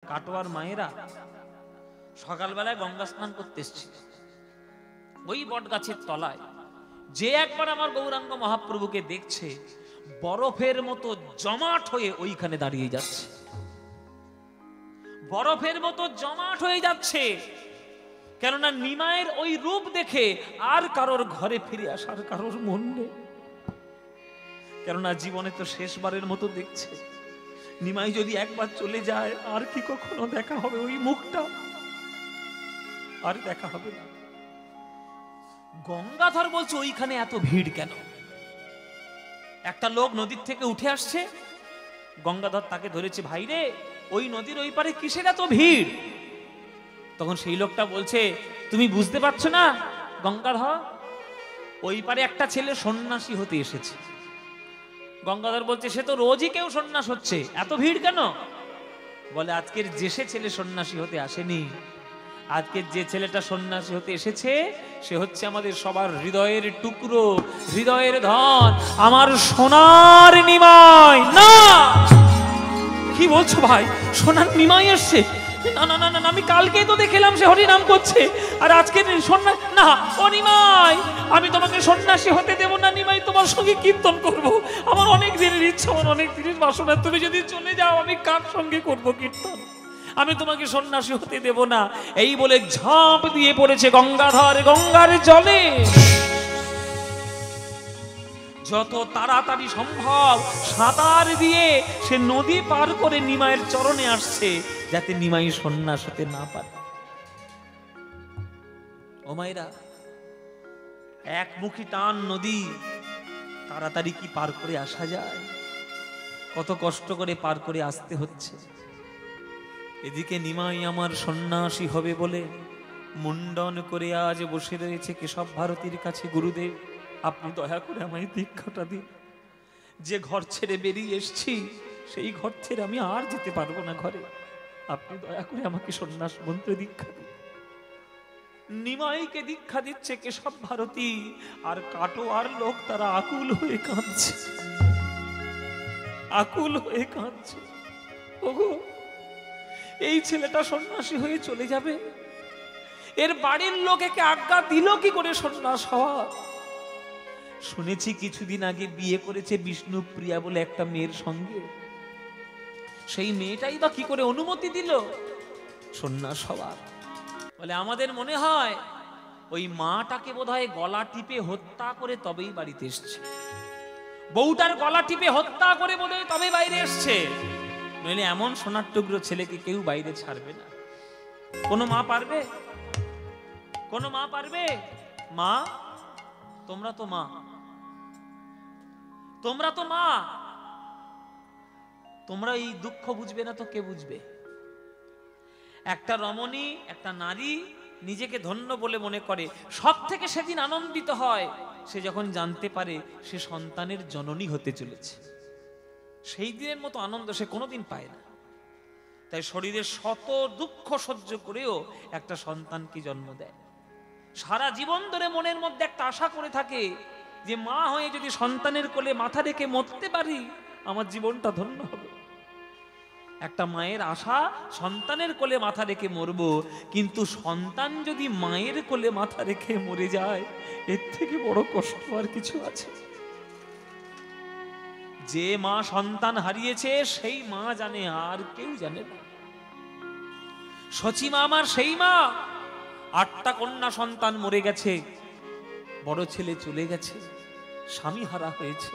কাটোয়ার মায়েরা সকালবেলায় গঙ্গা স্নান করতে এসেছিল ওই বট গাছের তলায়। যে একবার আমার গৌরাঙ্গ মহাপ্রভুকে দেখছে বরফের মতো জমাট হয়ে ওইখানে দাঁড়িয়ে যাচ্ছে, বরফের মতো জমাট হয়ে যাচ্ছে। কেননা নিমাইয়ের ওই রূপ দেখে আর কারোর ঘরে ফিরে আসার কারোর মন নেই। কেননা জীবনে তো শেষবারের মতো দেখছে, নিমাই যদি একবার চলে যায় আর কি কখনো দেখা হবে ওই মুখটা? আর দেখা হবে না। গঙ্গাধর বলছে ওইখানে এত ভিড় কেন? একটা লোক নদীর থেকে উঠে আসছে, গঙ্গাধর তাকে ধরেছে, ভাই রে ওই নদীর ওই পারে কিসের এত ভিড়? তখন সেই লোকটা বলছে, তুমি বুঝতে পারছো না গঙ্গাধর, ওই পারে একটা ছেলে সন্ন্যাসী হতে এসেছে। গঙ্গাধর বলছে, সে তো রোজই কেউ সন্ন্যাস হচ্ছে, এত ভিড় কেন? বলে, আজকের যে সে ছেলে সন্ন্যাসী হতে আসেনি, আজকের যে ছেলেটা সন্ন্যাসী হতে এসেছে সে হচ্ছে আমাদের সবার হৃদয়ের টুকরো, হৃদয়ের ধন, আমার সোনার নিমাই। না, কি বলছো ভাই, সোনার নিমাই এসছে? না না না না, আমি কালকেই তো দেখলাম সে হরিনাম করছে, আর আজকে সন্ন্যাস না। ও নিমাই, আমি তোমাকে সন্ন্যাসী হতে দেব না নিমাই, তোমার সঙ্গে কীর্তন করব। আমার অনেক দিনের ইচ্ছা, আমার অনেক দিনের বাসনা, তুমি যদি চলে যাও আমি কার সঙ্গে করব কীর্তন? আমি তোমাকে সন্ন্যাসী হতে দেব না। এই বলে ঝাঁপ দিয়ে পড়েছে গঙ্গাধর গঙ্গার জলে। যত তাড়াতাড়ি সম্ভব সাঁতার দিয়ে সে নদী পার করে নিমাইয়ের চরণে আসছে, যাতে নিমাই সন্ন্যাস হতে না পারে। ও মায়েরা, একমুখী টান নদী, তাড়াতাড়ি কি পার করে আসা যায়? কত কষ্ট করে পার করে আসতে হচ্ছে। এদিকে নিমাই আমার সন্ন্যাসী হবে বলে মুন্ডন করে আজ বসে রয়েছে কেশব ভারতীর কাছে। গুরুদেব, আপনি দয়া করে আমায় দীক্ষাটা দিন। যে ঘর ছেড়ে বেরিয়ে এসছি সেই ঘর ছেড়ে আমি আর যেতে পারবো না ঘরে। আপনি দয়া করে আমাকে সন্ন্যাস মন্ত্রে দীক্ষা দিন। নিমাইকে দীক্ষা দিচ্ছে কেশব ভারতী, আর কাটোয়ার লোক তারা আকুল হয়ে কাঁদছে, আকুল হয়ে কাঁদছে। ওগো, এই ছেলেটা সন্ন্যাসী হয়ে চলে যাবে, এর বাড়ির লোক একে আজ্ঞা দিল কি করে সন্ন্যাস হওয়া? শুনেছি কিছুদিন আগে বিয়ে করেছে বিষ্ণুপ্রিয়া বলে একটা মেয়ের সঙ্গে, সেই মেয়েটাই বা কি করে অনুমতি দিল সন্ন্যাস হওয়ার? বলে, আমাদের মনে হয় ওই মাটাকে বোধহয় গলা টিপে হত্যা করে তবেই বাড়িতে এসছে, বউটার গলা টিপে হত্যা করে বোধহয় তবে বাইরে এসছে, নইলে এমন সোনার টুকরো ছেলেকে কেউ বাইরে ছাড়বে না। কোনো মা পারবে? কোনো মা পারবে? মা, তোমরা তো মা, তোমরা তো মা, তোমরা এই দুঃখ বুঝবে না তো কে বুঝবে? একটা রমণী, একটা নারী নিজেকে ধন্য বলে মনে করে, সব থেকে সেদিন আনন্দিত হয় সে যখন জানতে পারে সে সন্তানের জননী হতে চলেছে। সেই দিনের মতো আনন্দ সে কোনোদিন পায় না। তাই শরীরের শত দুঃখ সহ্য করেও একটা সন্তানকে জন্ম দেয়। সারা জীবন ধরে মনের মধ্যে একটা আশা করে থাকে যে মা হয়ে যদি সন্তানের কোলে মাথা রেখে মরতে পারি আমার জীবনটা ধন্য হবে। একটা মায়ের আশা সন্তানের কোলে মাথা রেখে মরবো, কিন্তু সন্তান যদি মায়ের কোলে মাথা রেখে মরে যায় এর থেকে বড় কষ্ট আর কিছু আছে? যে মা সন্তান হারিয়েছে সেই মা জানে, আর কেউ জানে না। সচিমা আমার সেই মা, 8টা কন্যা সন্তান মরে গেছে, বড় ছেলে চলে গেছে, স্বামী হারা হয়েছে,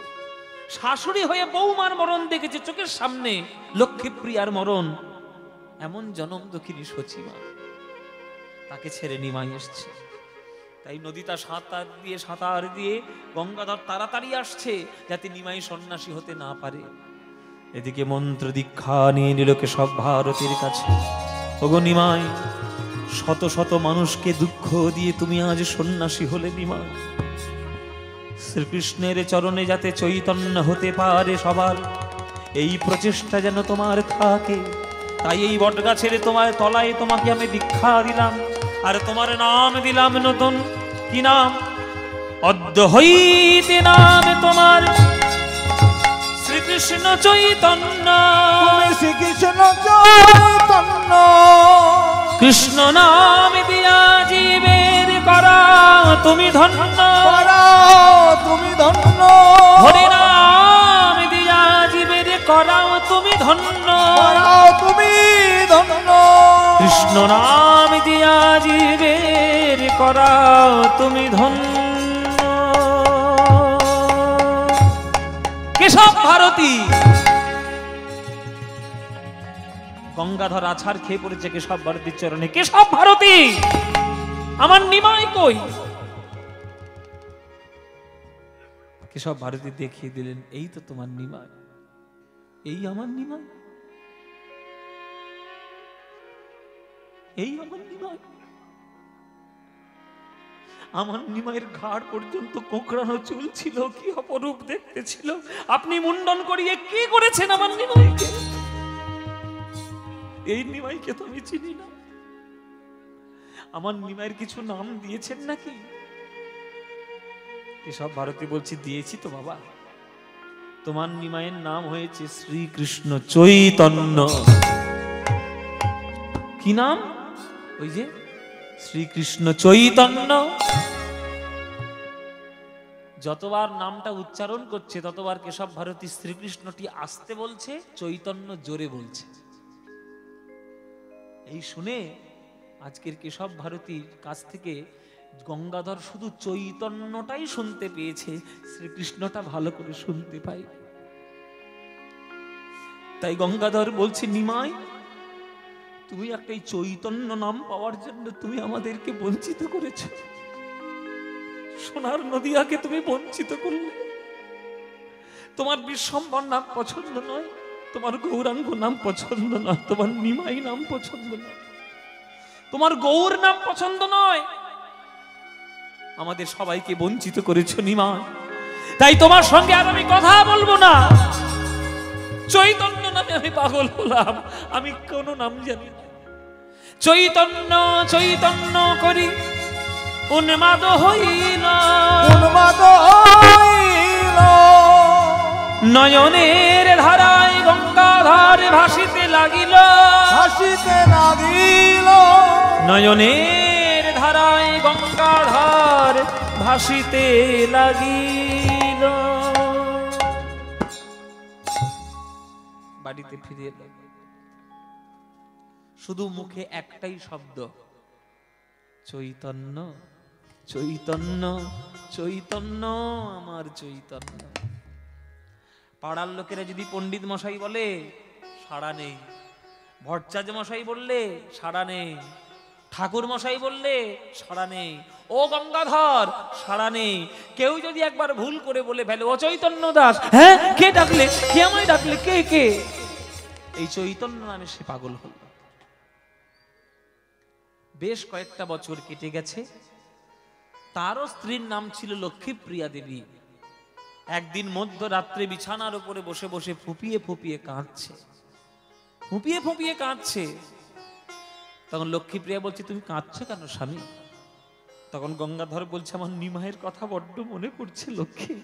শাশুড়ি হয়ে বৌমার মরণ দেখেছে চোখের সামনে, লক্ষ্মীপ্রিয়ার মরণ। এমন জনম দুঃখিনী সচিমা, তাকে ছেড়ে নিমাই এসছে। তাই নদীটা সাঁতার দিয়ে গঙ্গাধর তাড়াতাড়ি আসছে যাতে নিমাই সন্ন্যাসী হতে না পারে। এদিকে মন্ত্র দীক্ষা নিয়ে নিল কেশব ভারতীর কাছে। ওগো নিমাই, শত শত মানুষকে দুঃখ দিয়ে তুমি আজ সন্ন্যাসী হলে নিমাই। শ্রীকৃষ্ণের চরণে যাতে চৈতন্য হতে পারে সবার, এই প্রচেষ্টা যেন তোমার থাকে। তাই এই বটগাছের তোমার তলায় তোমাকে আমি দীক্ষা দিলাম, আর তোমার নাম দিলাম নতুন। কি নাম? অদ্য হইতে নাম তোমার শ্রীকৃষ্ণ চৈতন্য। শ্রীকৃষ্ণ চৈতন্য কৃষ্ণ নাম দিয়া জীবের করা তুমি ধন্য, তুমি ধন্য। হরি নাম দিয়া জীবের করাও তুমি ধন্য, তুমি ধন্য। কৃষ্ণ নাম দিয়া জীবের করাও তুমি ধন্য। কেশব ভারতী গঙ্গাধর আছাড় খেয়ে পড়েছে কেশব ভারতীর চরণে। কেশব ভারতী আমার নিমাই কই? কেশব ভারতী দেখিয়ে দিলেন, এই তো তোমার নিমাই, এই আমার নিমাই, এই আমার নিমাই। আমার নিমাইয়ের ঘাড় পর্যন্ত কোঁকড়ানো চুল ছিল, কি অপরূপ দেখতে ছিল। আপনি মুন্ডন করিয়ে কি করেছেন আমার নিমাইকে? এই নিমাইকে তো আমি চিনি না। আমার নিমাইয়ের কিছু নাম দিয়েছেন নাকি? কেশব ভারতী বলছি, দিয়েছি তো বাবা। তোমার নিমাইয়ের নাম হয়েছে শ্রীকৃষ্ণ চৈতন্য। কি নাম? ওই যে শ্রীকৃষ্ণ চৈতন্য। যতবার নামটা উচ্চারণ করছে ততবার কেশব ভারতী শ্রীকৃষ্ণটি আস্তে বলছে, চৈতন্য জোরে বলছে। এই শুনে আজকের কেশব ভারতীর কাছ থেকে গঙ্গাধর শুধু চৈতন্যটাই শুনতে পেয়েছে, শ্রীকৃষ্ণটা ভালো করে শুনতে পাই। তাই গঙ্গাধর বলছে, নিমাই তুমি একটা এই চৈতন্য নাম পাওয়ার জন্য তুমি আমাদেরকে বঞ্চিত করেছ। সোনার নদিয়াকে তুমি বঞ্চিত করলে। তোমার বিশ্বম্বর নাম পছন্দ নয়, তোমার গৌরাঙ্গ নাম পছন্দ নয়, তোমার নিমাই নাম পছন্দ নয়, তোমার গৌর নাম পছন্দ নয়, আমাদের সবাইকে বঞ্চিত করেছো নিমাই। তাই তোমার সঙ্গে আর আমি কথা বলবো না। চৈতন্য নামে আমি পাগল হলাম, আমি কোন নাম জানি না। চৈতন্য চৈতন্য করি উন্মাদ হইল, উন্মাদ হইল। নয়নের ধারায় গঙ্গাধর ভাসিতে লাগিল, ভাসিতে লাগিল। নয়নের ধারায় গঙ্গাধর ভাসিতে লাগিল। বাড়িতে ফিরে এলো, শুধু মুখে একটাই শব্দ, চৈতন্য চৈতন্য চৈতন্য আমার চৈতন্য। পাড়ার লোকেরা যদি পণ্ডিত মশাই বলে সাড়া নেই, ভট্টাচার্য মশাই বললে সাড়া নেই, ঠাকুর মশাই বললে সাড়া নেই, ও গঙ্গাধর সাড়া নেই। কেউ যদি একবার ভুল করে বলে ফেলে ও চৈতন্য দাস, হ্যাঁ কে ডাকলে, কে আমায় ডাকলে, কে কে? এই চৈতন্য নামে সে পাগল হল। বেশ কয়েকটা বছর কেটে গেছে। তারও স্ত্রীর নাম ছিল লক্ষ্মীপ্রিয়া দেবী। একদিন মধ্যরাত্রে বিছানার উপরে বসে বসে ফুপিয়ে ফুপিয়ে কাঁদছে, ফুপিয়ে ফুপিয়ে কাঁদছে। তখন লক্ষ্মীপ্রিয়া বলছে, তুমি কাঁদছো কেন স্বামী? তখন গঙ্গাধর বলছে, আমার নিমাইয়ের কথা বড্ড মনে পড়ছে লক্ষ্মী।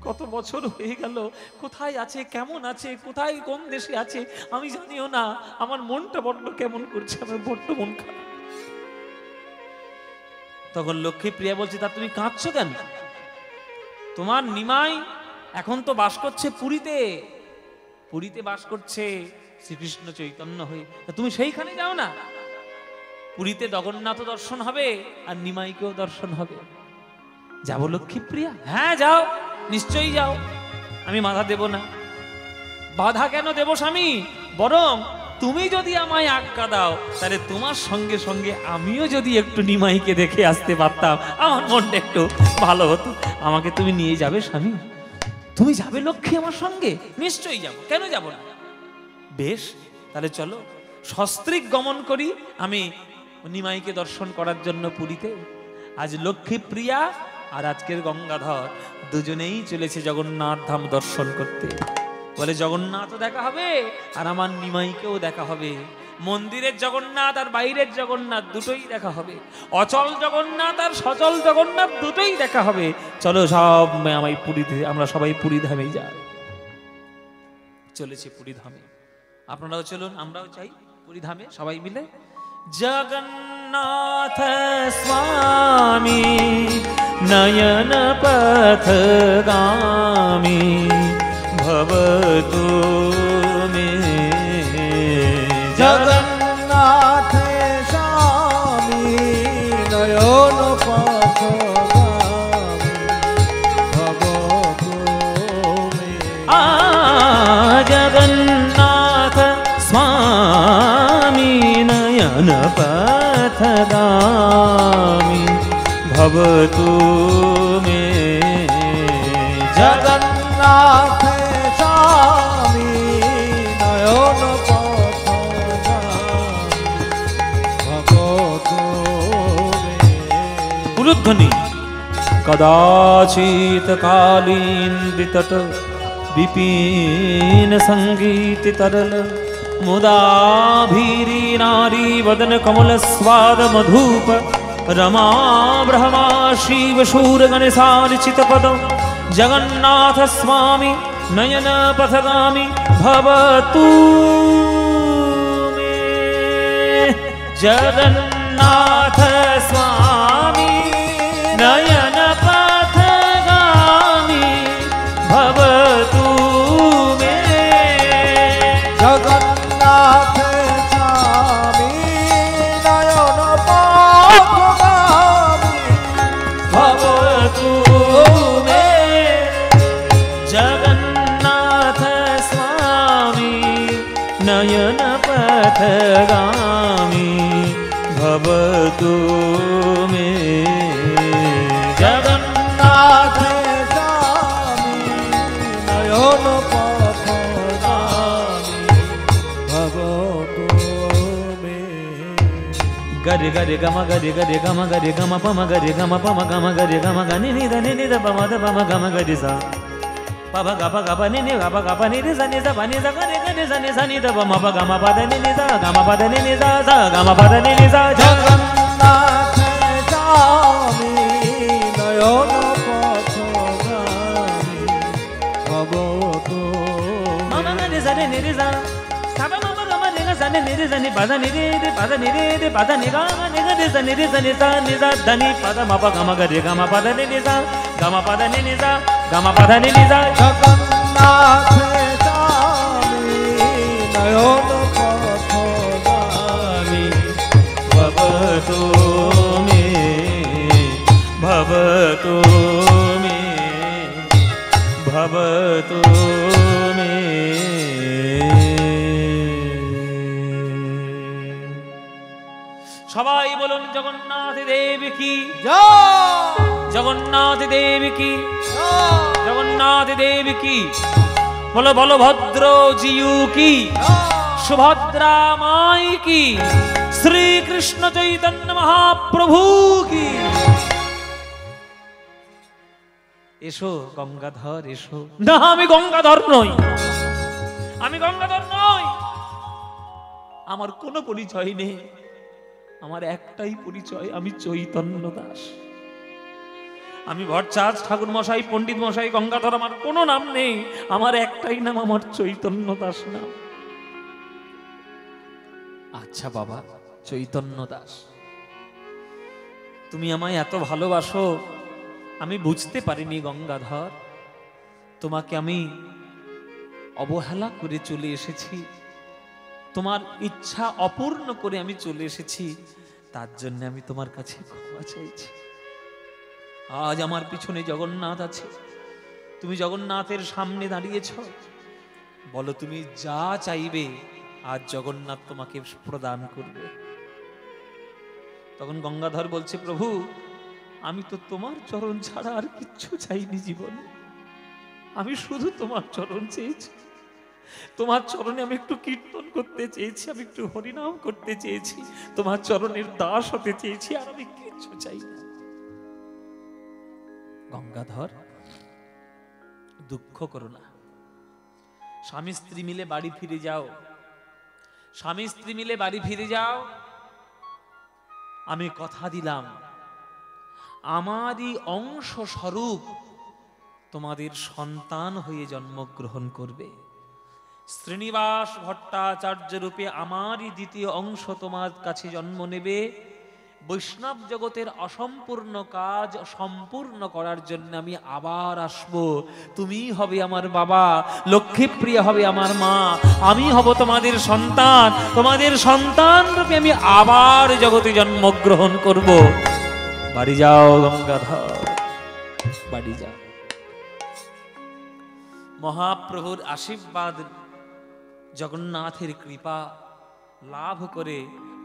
কত বছর হয়ে গেল, কোথায় আছে, কেমন আছে, কোথায় কোন দেশে আছে আমি জানিও না। আমার মনটা বড্ড কেমন করছে, আমার বড্ড মন খারাপ। তখন লক্ষ্মীপ্রিয়া বলছে, তা তুমি কাঁদছো কেন? তোমার নিমাই এখন তো বাস করছে পুরীতে, পুরীতে বাস করছে শ্রীকৃষ্ণ চৈতন্য হয়ে। তুমি সেইখানে যাও না, পুরীতে জগন্নাথ দর্শন হবে আর নিমাইকেও দর্শন হবে। যাবো লক্ষ্মীপ্রিয়া? হ্যাঁ যাও, নিশ্চয়ই যাও, আমি বাধা দেব না। বাধা কেন দেব স্বামী? বরং তুমি যদি আমায় আজ্ঞা দাও তাহলে তোমার সঙ্গে সঙ্গে আমিও যদি একটু নিমাইকে দেখে আসতে পারতাম, আমার মনটা একটু ভালো হতো। আমাকে তুমি নিয়ে যাবে স্বামী? তুমি যাবে লক্ষ্মী আমার সঙ্গে? নিশ্চয়ই যাব, কেন যাব না। বেশ, তাহলে চলো সস্ত্রীক গমন করি আমি নিমাইকে দর্শন করার জন্য পুরীতে। আজ লক্ষ্মীপ্রিয়া আর আজকের গঙ্গাধর দুজনেই চলেছে জগন্নাথ ধাম দর্শন করতে। বলে জগন্নাথও দেখা হবে আর আমার নিমাইকেও দেখা হবে। মন্দিরের জগন্নাথ আর বাইরের জগন্নাথ দুটোই দেখা হবে, অচল জগন্নাথ আর সচল জগন্নাথ দুটোই দেখা হবে। চলো সব আমায় পুরীতে, আমরা সবাই পুরী ধামে যাই। চলেছে পুরী ধামে, আপনারাও চলুন, আমরাও চাই। পুরীধামে সবাই মিলে জগন্নাথ স্বামী নয়ন পথগামী ভবতু মে জগন্নাথ স্বামী নয়ন পথগামী ভবতু মে। জগন্নাথ স্বামী নয়ন পথগামী ভবতু মে জগন্নাথ স্বামী নয়ন পথগামী ভবতু মে। উলুধ্বনি কদাচিৎ কালীন্দিতট বিপিন সঙ্গীত তরল মুদাভীরি নারী বদন কমল স্বাদ মধুপ रमा ब्रह्मा शिव शूर गणेशार्चित पद जगन्नाथ स्वामी नयन पथगामी भवतु मे जगन्नाथ स्वामी नयन पथगामी भवतु मे जगन्नाथ स्वामी नयन पथगामी भवतु मे जगन्नाथ स्वामी नयन पथगामी भवतु मे जगन्नाथ स्वामी नयन पथगामी भवतु मे। गरि गरि गम गरि गरि गम गरि गम पम गरि गम पम गम गरि गम गनि नि ध नि ध पम ध पम गम गरि सा पब ग प ग प नि ग प ग प नि रि स नि स प नि स ग नि ग नि स नि स नि ध प म प ग म प ध नि नि स ग म प ध नि नि स स ग म प ध नि नि स जगन्नाथ स्वामी नयन पथगामी भवतु मम ग नि स नि नि रि स स प म प ग म नि ग स नि नि रि स नि प ध नि रि रि प ध नि रि रि प ध नि ग नि ग नि स नि रि स नि स नि स ध नि प ध म प ग म ग रि ग म प ध नि नि स ग म प ध नि नि स ग म प ध नि नि स जगन्नाथ स्वामी नयन पथगामी भवतु मे भवतु मे भवतु मे সবাই বলুন জগন্নাথ দেব কি जय জগন্নাথ দেব কি जय জগন্নাথ দেব কি বলো বলভদ্র জিউ কি সুভদ্রা মাই কি শ্রীকৃষ্ণ চৈতন্য মহাপ্রভু কি এসো গঙ্গাধর এসো না আমি গঙ্গাধর নই আমি গঙ্গাধর নই আমার কোনো পরিচয় নেই আমার একটাই পরিচয় আমি চৈতন্য দাস আমি ভট্টাচার্য ঠাকুর মশাই পণ্ডিত মশাই গঙ্গাধর আমার কোনো নাম নেই আমার একটাই নাম আমার চৈতন্য দাস নাম আচ্ছা বাবা চৈতন্য দাস তুমি আমায় এত ভালোবাসো আমি বুঝতে পারিনি গঙ্গাধর তোমাকে আমি অবহেলা করে চলে এসেছি তোমার ইচ্ছা অপূর্ণ করে আমি চলে এসেছি তার জন্য আমি তোমার কাছে ক্ষমা চাইছি আজ আমার পিছনে জগন্নাথ আছে তুমি জগন্নাথের সামনে দাঁড়িয়েছ বলো তুমি যা চাইবে আজ জগন্নাথ তোমাকে প্রদান করবে তখন গঙ্গাধর বলছে প্রভু আমি তো তোমার চরণ ছাড়া আর কিচ্ছু চাইনি জীবনে আমি শুধু তোমার চরণ চেয়েছি তোমার চরণে আমি একটু কীর্তন করতে চেয়েছি আমি একটু হরিনাম করতে চেয়েছি তোমার চরণের দাস হতে চেয়েছি আর আমি কিচ্ছু চাই না গঙ্গাধর দুঃখ করো না স্বামী স্ত্রী মিলে বাড়ি ফিরে যাও স্বামী স্ত্রী মিলে বাড়ি ফিরে যাও আমি কথা দিলাম আমারই অংশ স্বরূপ তোমাদের সন্তান হয়ে জন্মগ্রহণ করবে শ্রীনিবাস ভট্টাচার্য রূপে আমারই দ্বিতীয় অংশ তোমার কাছে জন্ম নেবে। বৈষ্ণব জগতের অসম্পূর্ণ কাজ সম্পূর্ণ করার জন্য আমি আবার আসব। তুমি হবে আমার বাবা, লক্ষ্মীপ্রিয়া হবে আমার মা, আমি হব তোমাদের সন্তান। তোমাদের সন্তান রূপে আমি আবার জগতে জন্মগ্রহণ করব। বাড়ি যাও গঙ্গাধর, বাড়ি যাও। মহাপ্রভুর আশীর্বাদ, জগন্নাথের কৃপা লাভ করে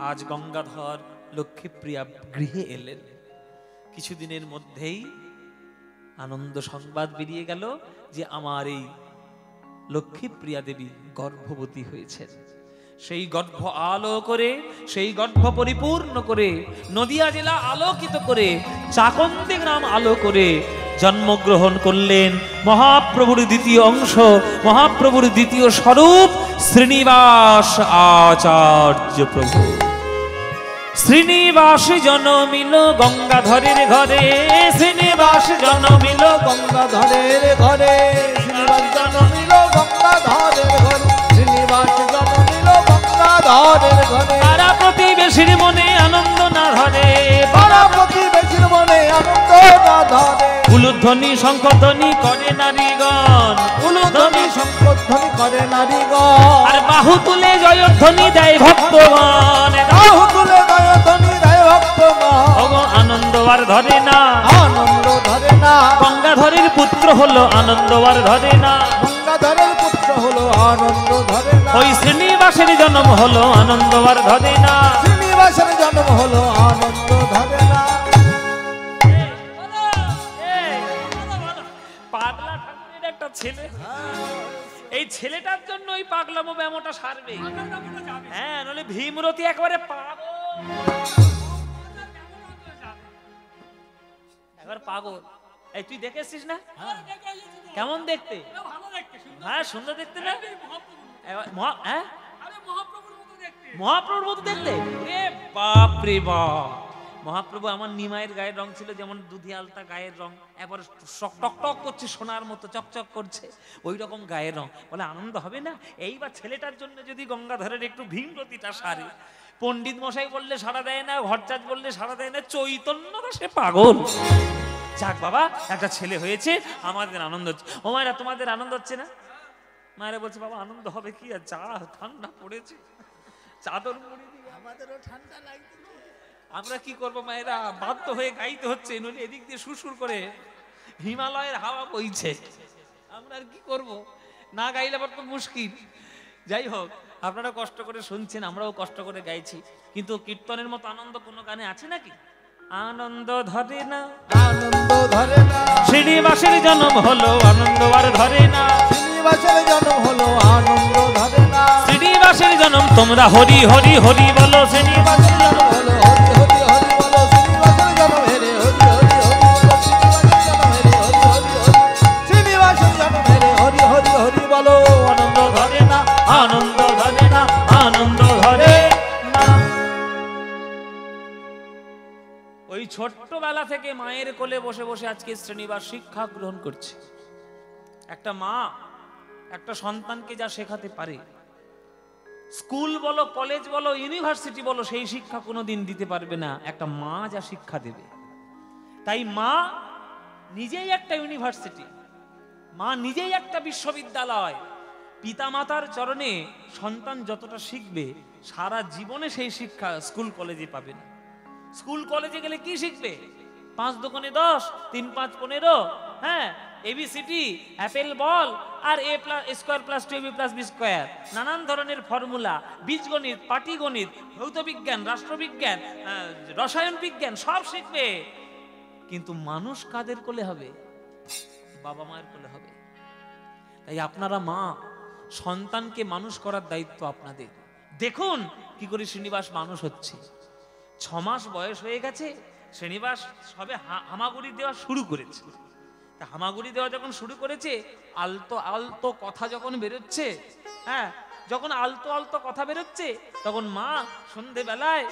আজ গঙ্গাধর লক্ষ্মীপ্রিয়া গৃহে এলেন। কিছুদিনের মধ্যেই আনন্দ সংবাদ বেরিয়ে গেল যে আমার এই লক্ষ্মীপ্রিয়া দেবী গর্ভবতী হয়েছেন। সেই গর্ভ আলো করে, সেই গর্ভ পরিপূর্ণ করে, নদিয়া জেলা আলোকিত করে, চাকন্দি গ্রাম আলো করে জন্মগ্রহণ করলেন মহাপ্রভুর দ্বিতীয় অংশ, মহাপ্রভুর দ্বিতীয় স্বরূপ শ্রীনিবাস আচার্য প্রভু। শ্রীনিবাস জনমিল গঙ্গাধরের ঘরে, শ্রীনিবাস জনমিল গঙ্গাধরের ঘরে, শ্রীনিবাস জনমিল গঙ্গাধরের ঘরে, শ্রীনিবাস জনমিল গঙ্গাধরের ঘরে। পাড়া প্রতিবেশীর মনে আনন্দ না ধরে, পাড়া প্রতিবেশীর মনে আনন্দ না ধরে। উলুধ্বনি শঙ্খধ্বনি করে নারীগণ, উলুধ্বনি শঙ্খধ্বনি করে নারীগণ। আর বাহু তুলে জয়ধ্বনি দেয় ভক্তগণ, বাহু তুলে জয়ধ্বনি দেয় ভক্তগণ। ওগো আনন্দ আর ধরে না, আনন্দ ধরে না। গঙ্গাধরের পুত্র হলো আনন্দ আর ধরে না, গঙ্গাধরের পুত্র হলো আনন্দ ধরে না। ওই শ্রীনিবাসের জন্ম হলো আনন্দ আর ধরে না। শ্রীনিবাসের জন্ম হলো আনন্দ ধরে না। পাগলা ঠাকুরের একটা ছেলে, এই ছেলেটার জন্য ওই পাগলামো ব্যামোটা সারবে। হ্যাঁ, নলে ভীমরতি একবারে পাগল, একবার পাগল। এই তুই দেখেছিস না কেমন দেখতে? হ্যাঁ, সুন্দর দেখতে না? হ্যাঁ, মহাপ্রভুর মতো দেখতে। বাপ রে বাপ, মহাপ্রভু আমার নিমাইয়ের গায়ের রং ছিল যেমন দুধি আলতা গায়ের রং, একবার টক টক করছে, সোনার মতো চকচক করছে, ওই রকম গায়ের রং। বলে আনন্দ হবে না? এইবার ছেলেটার জন্য যদি গঙ্গাধরের একটু ভীমরতিটা সারে। পণ্ডিত মশাই বললে সাড়া দেয় না, ভট্টাচ বললে সাড়া দেয় না, চৈতন্য সে পাগল। যাক বাবা, একটা ছেলে হয়েছে, আমাদের আনন্দ হচ্ছে। ও মায়েরা, তোমাদের আনন্দ হচ্ছে না? মায়েরা বলছে বাবা আনন্দ হবে কি, আর যা ঠান্ডা পড়েছে, চাদর মুড়ি দিয়ে আমাদেরও ঠান্ডা লাগছে। আমরা কি করবো মায়েরা, বাধ্য হয়ে গাইতে হচ্ছে, নইলে এদিক দিয়ে সুরসুর করে হিমালয়ের হাওয়া বইছে। আমরা আর কি করব, না গাইলে আবার তো মুশকিল। যাই হোক, আপনারা কষ্ট করে শুনছেন, আমরাও কষ্ট করে গাইছি, কিন্তু কীর্তনের মতো আনন্দ কোনো গানে আছে নাকি? আনন্দ ধরে না, আনন্দ ধরে না। শ্রীনিবাসের জন্ম হলো আনন্দ আর ধরে না, শ্রীনিবাসের জন্ম হলো আনন্দ ধরে না। শ্রীনিবাসের জন্ম তোমরা হরি হরি হরি বলো, শ্রীনিবাসের জন্ম হলো হরি হরি হরি বলো, শ্রীনিবাসের জন্ম হেরে হরি হরি হরি বলো, শ্রীনিবাসের জন্ম হেরে হরি হরি হরি বলো। আনন্দ ধরে না, আনন্দ ধরে না, আনন্দ ধরে না। ওই ছোট্টবেলা থেকে মায়ের কোলে বসে বসে আজকে শ্রীনিবাস শিক্ষা গ্রহণ করছে। একটা মা একটা সন্তানকে যা শেখাতে পারে, স্কুল বলো, কলেজ বলো, ইউনিভার্সিটি বলো, সেই শিক্ষা কোনোদিন দিতে পারবে না একটা মা যা শিক্ষা দেবে। তাই মা নিজেই একটা ইউনিভার্সিটি, মা নিজেই একটা বিশ্ববিদ্যালয়। পিতামাতার চরণে সন্তান যতটা শিখবে, সারা জীবনে সেই শিক্ষা স্কুল কলেজে পাবে না। স্কুল কলেজে গেলে কি শিখবে? 5 দোকানে 10, 3 5 15, হ্যাঁ, এবিসিডি, অ্যাপেল বল, আর a square plus 2ab plus b square, নানান ধরনের ফর্মুলা, বীজগণিত, পাটিগণিত, ভৌত বিজ্ঞান, রাষ্ট্রবিজ্ঞান, রসায়ন বিজ্ঞান সব শিখবে। কিন্তু মানুষ কাদের কোলে হবে? বাবা মায়ের কোলে হবে। তাই আপনারা মা, সন্তানকে মানুষ করার দায়িত্ব আপনাদের। দেখুন কি করে শ্রীনিবাস মানুষ হচ্ছে। 6 মাস বয়স হয়ে গেছে, শ্রীনিবাস সবে হামাগুড়ি দেওয়া শুরু করেছে। তা হামাগুড়ি দেওয়া যখন শুরু করেছে, আলতো আলতো কথা যখন বেরোচ্ছে, হ্যাঁ, যখন আলতো আলতো কথা বেরোচ্ছে, তখন মা সন্ধেবেলায়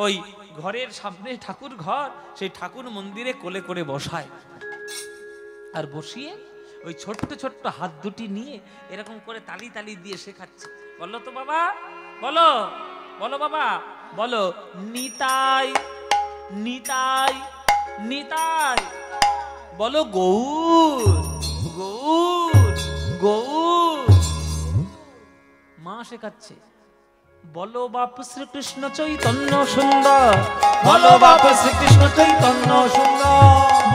ওই ঘরের সামনে ঠাকুর ঘর, সেই ঠাকুর মন্দিরে কোলে করে বসায়, আর বসিয়ে ওই ছোট্ট ছোট্ট হাত দুটি নিয়ে এরকম করে তালি তালি দিয়ে শেখাচ্ছে। বলো তো বাবা, বলো বলো বাবা, বলো নিতাই নিতাই নিতাই, বলো গৌর গৌর গৌর। মা শেখাচ্ছে। বলো বাপ শ্রীকৃষ্ণ চৈতন্য সুন্দর, বলো বাপ শ্রীকৃষ্ণ চৈতন্য সুন্দর,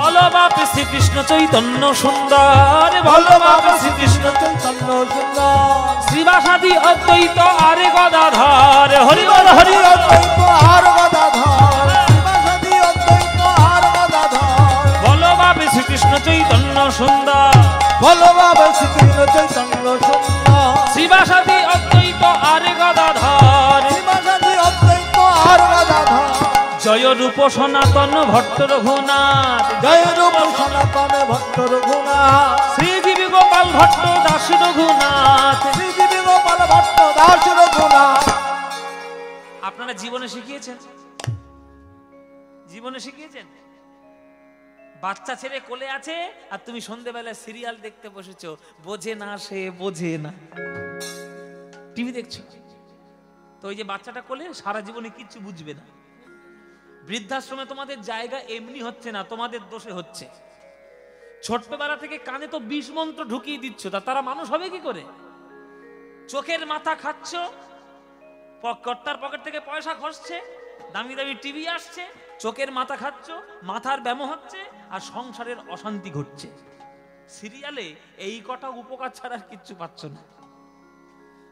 বলো বাপ শ্রীকৃষ্ণ চৈতন্য সুন্দর, বলো বাপ শ্রীকৃষ্ণ চৈতন্য সুন্দর। শ্রীবাসাদি অদ্বৈত আরে গদাধর, হরি বল হরি বল। অদ্বৈত আর গদাধর, শ্রীবাসাদি অদ্বৈত আর গদাধর। বলো বাপ শ্রীকৃষ্ণ চৈতন্য সুন্দর, বলো বাপ শ্রীকৃষ্ণ চৈতন্য সুন্দর। শ্রীবাসাদি অদ্বৈত আরে গদাধর, শ্রীবাসাদি অদ্বৈত আর গদাধর। জয় রূপ সনাতন ভট্ট রঘুনাথ, জয় রূপ সনাতন ভট্ট রঘুনাথ, শ্রীজীবী গোপাল ভট্ট দাস রঘুনাথ। শ্রীজীবী গোপাল ভট্ট দাস রঘুনাথ। আপনারা জীবনে শিখিয়েছেন, জীবনে শিখিয়েছেন? বাচ্চা ছেলে কোলে আছে আর তুমি সন্ধ্যেবেলায় সিরিয়াল দেখতে বসেছো, বোঝে না সে, বোঝে না, টিভি দেখছো। তো ওই যে বাচ্চাটা কোলে সারা জীবনে কিচ্ছু বুঝবে না। বৃদ্ধাশ্রমে তোমাদের জায়গা এমনি হচ্ছে না, তোমাদের দোষে হচ্ছে। ছোট্টবেলা থেকে কানে তো 20 মন্ত্র ঢুকিয়ে দিচ্ছ, তা তারা মানুষ হবে কি করে? চোখের মাথা খাচ্ছ, কর্তার পকেট থেকে পয়সা খসছে, দামি দামি টিভি আসছে, চোখের মাথা খাচ্ছ, মাথার ব্যায়াম হচ্ছে, আর সংসারের অশান্তি ঘটছে। সিরিয়ালে এই কটা উপকার ছাড়া কিচ্ছু পাচ্ছ না।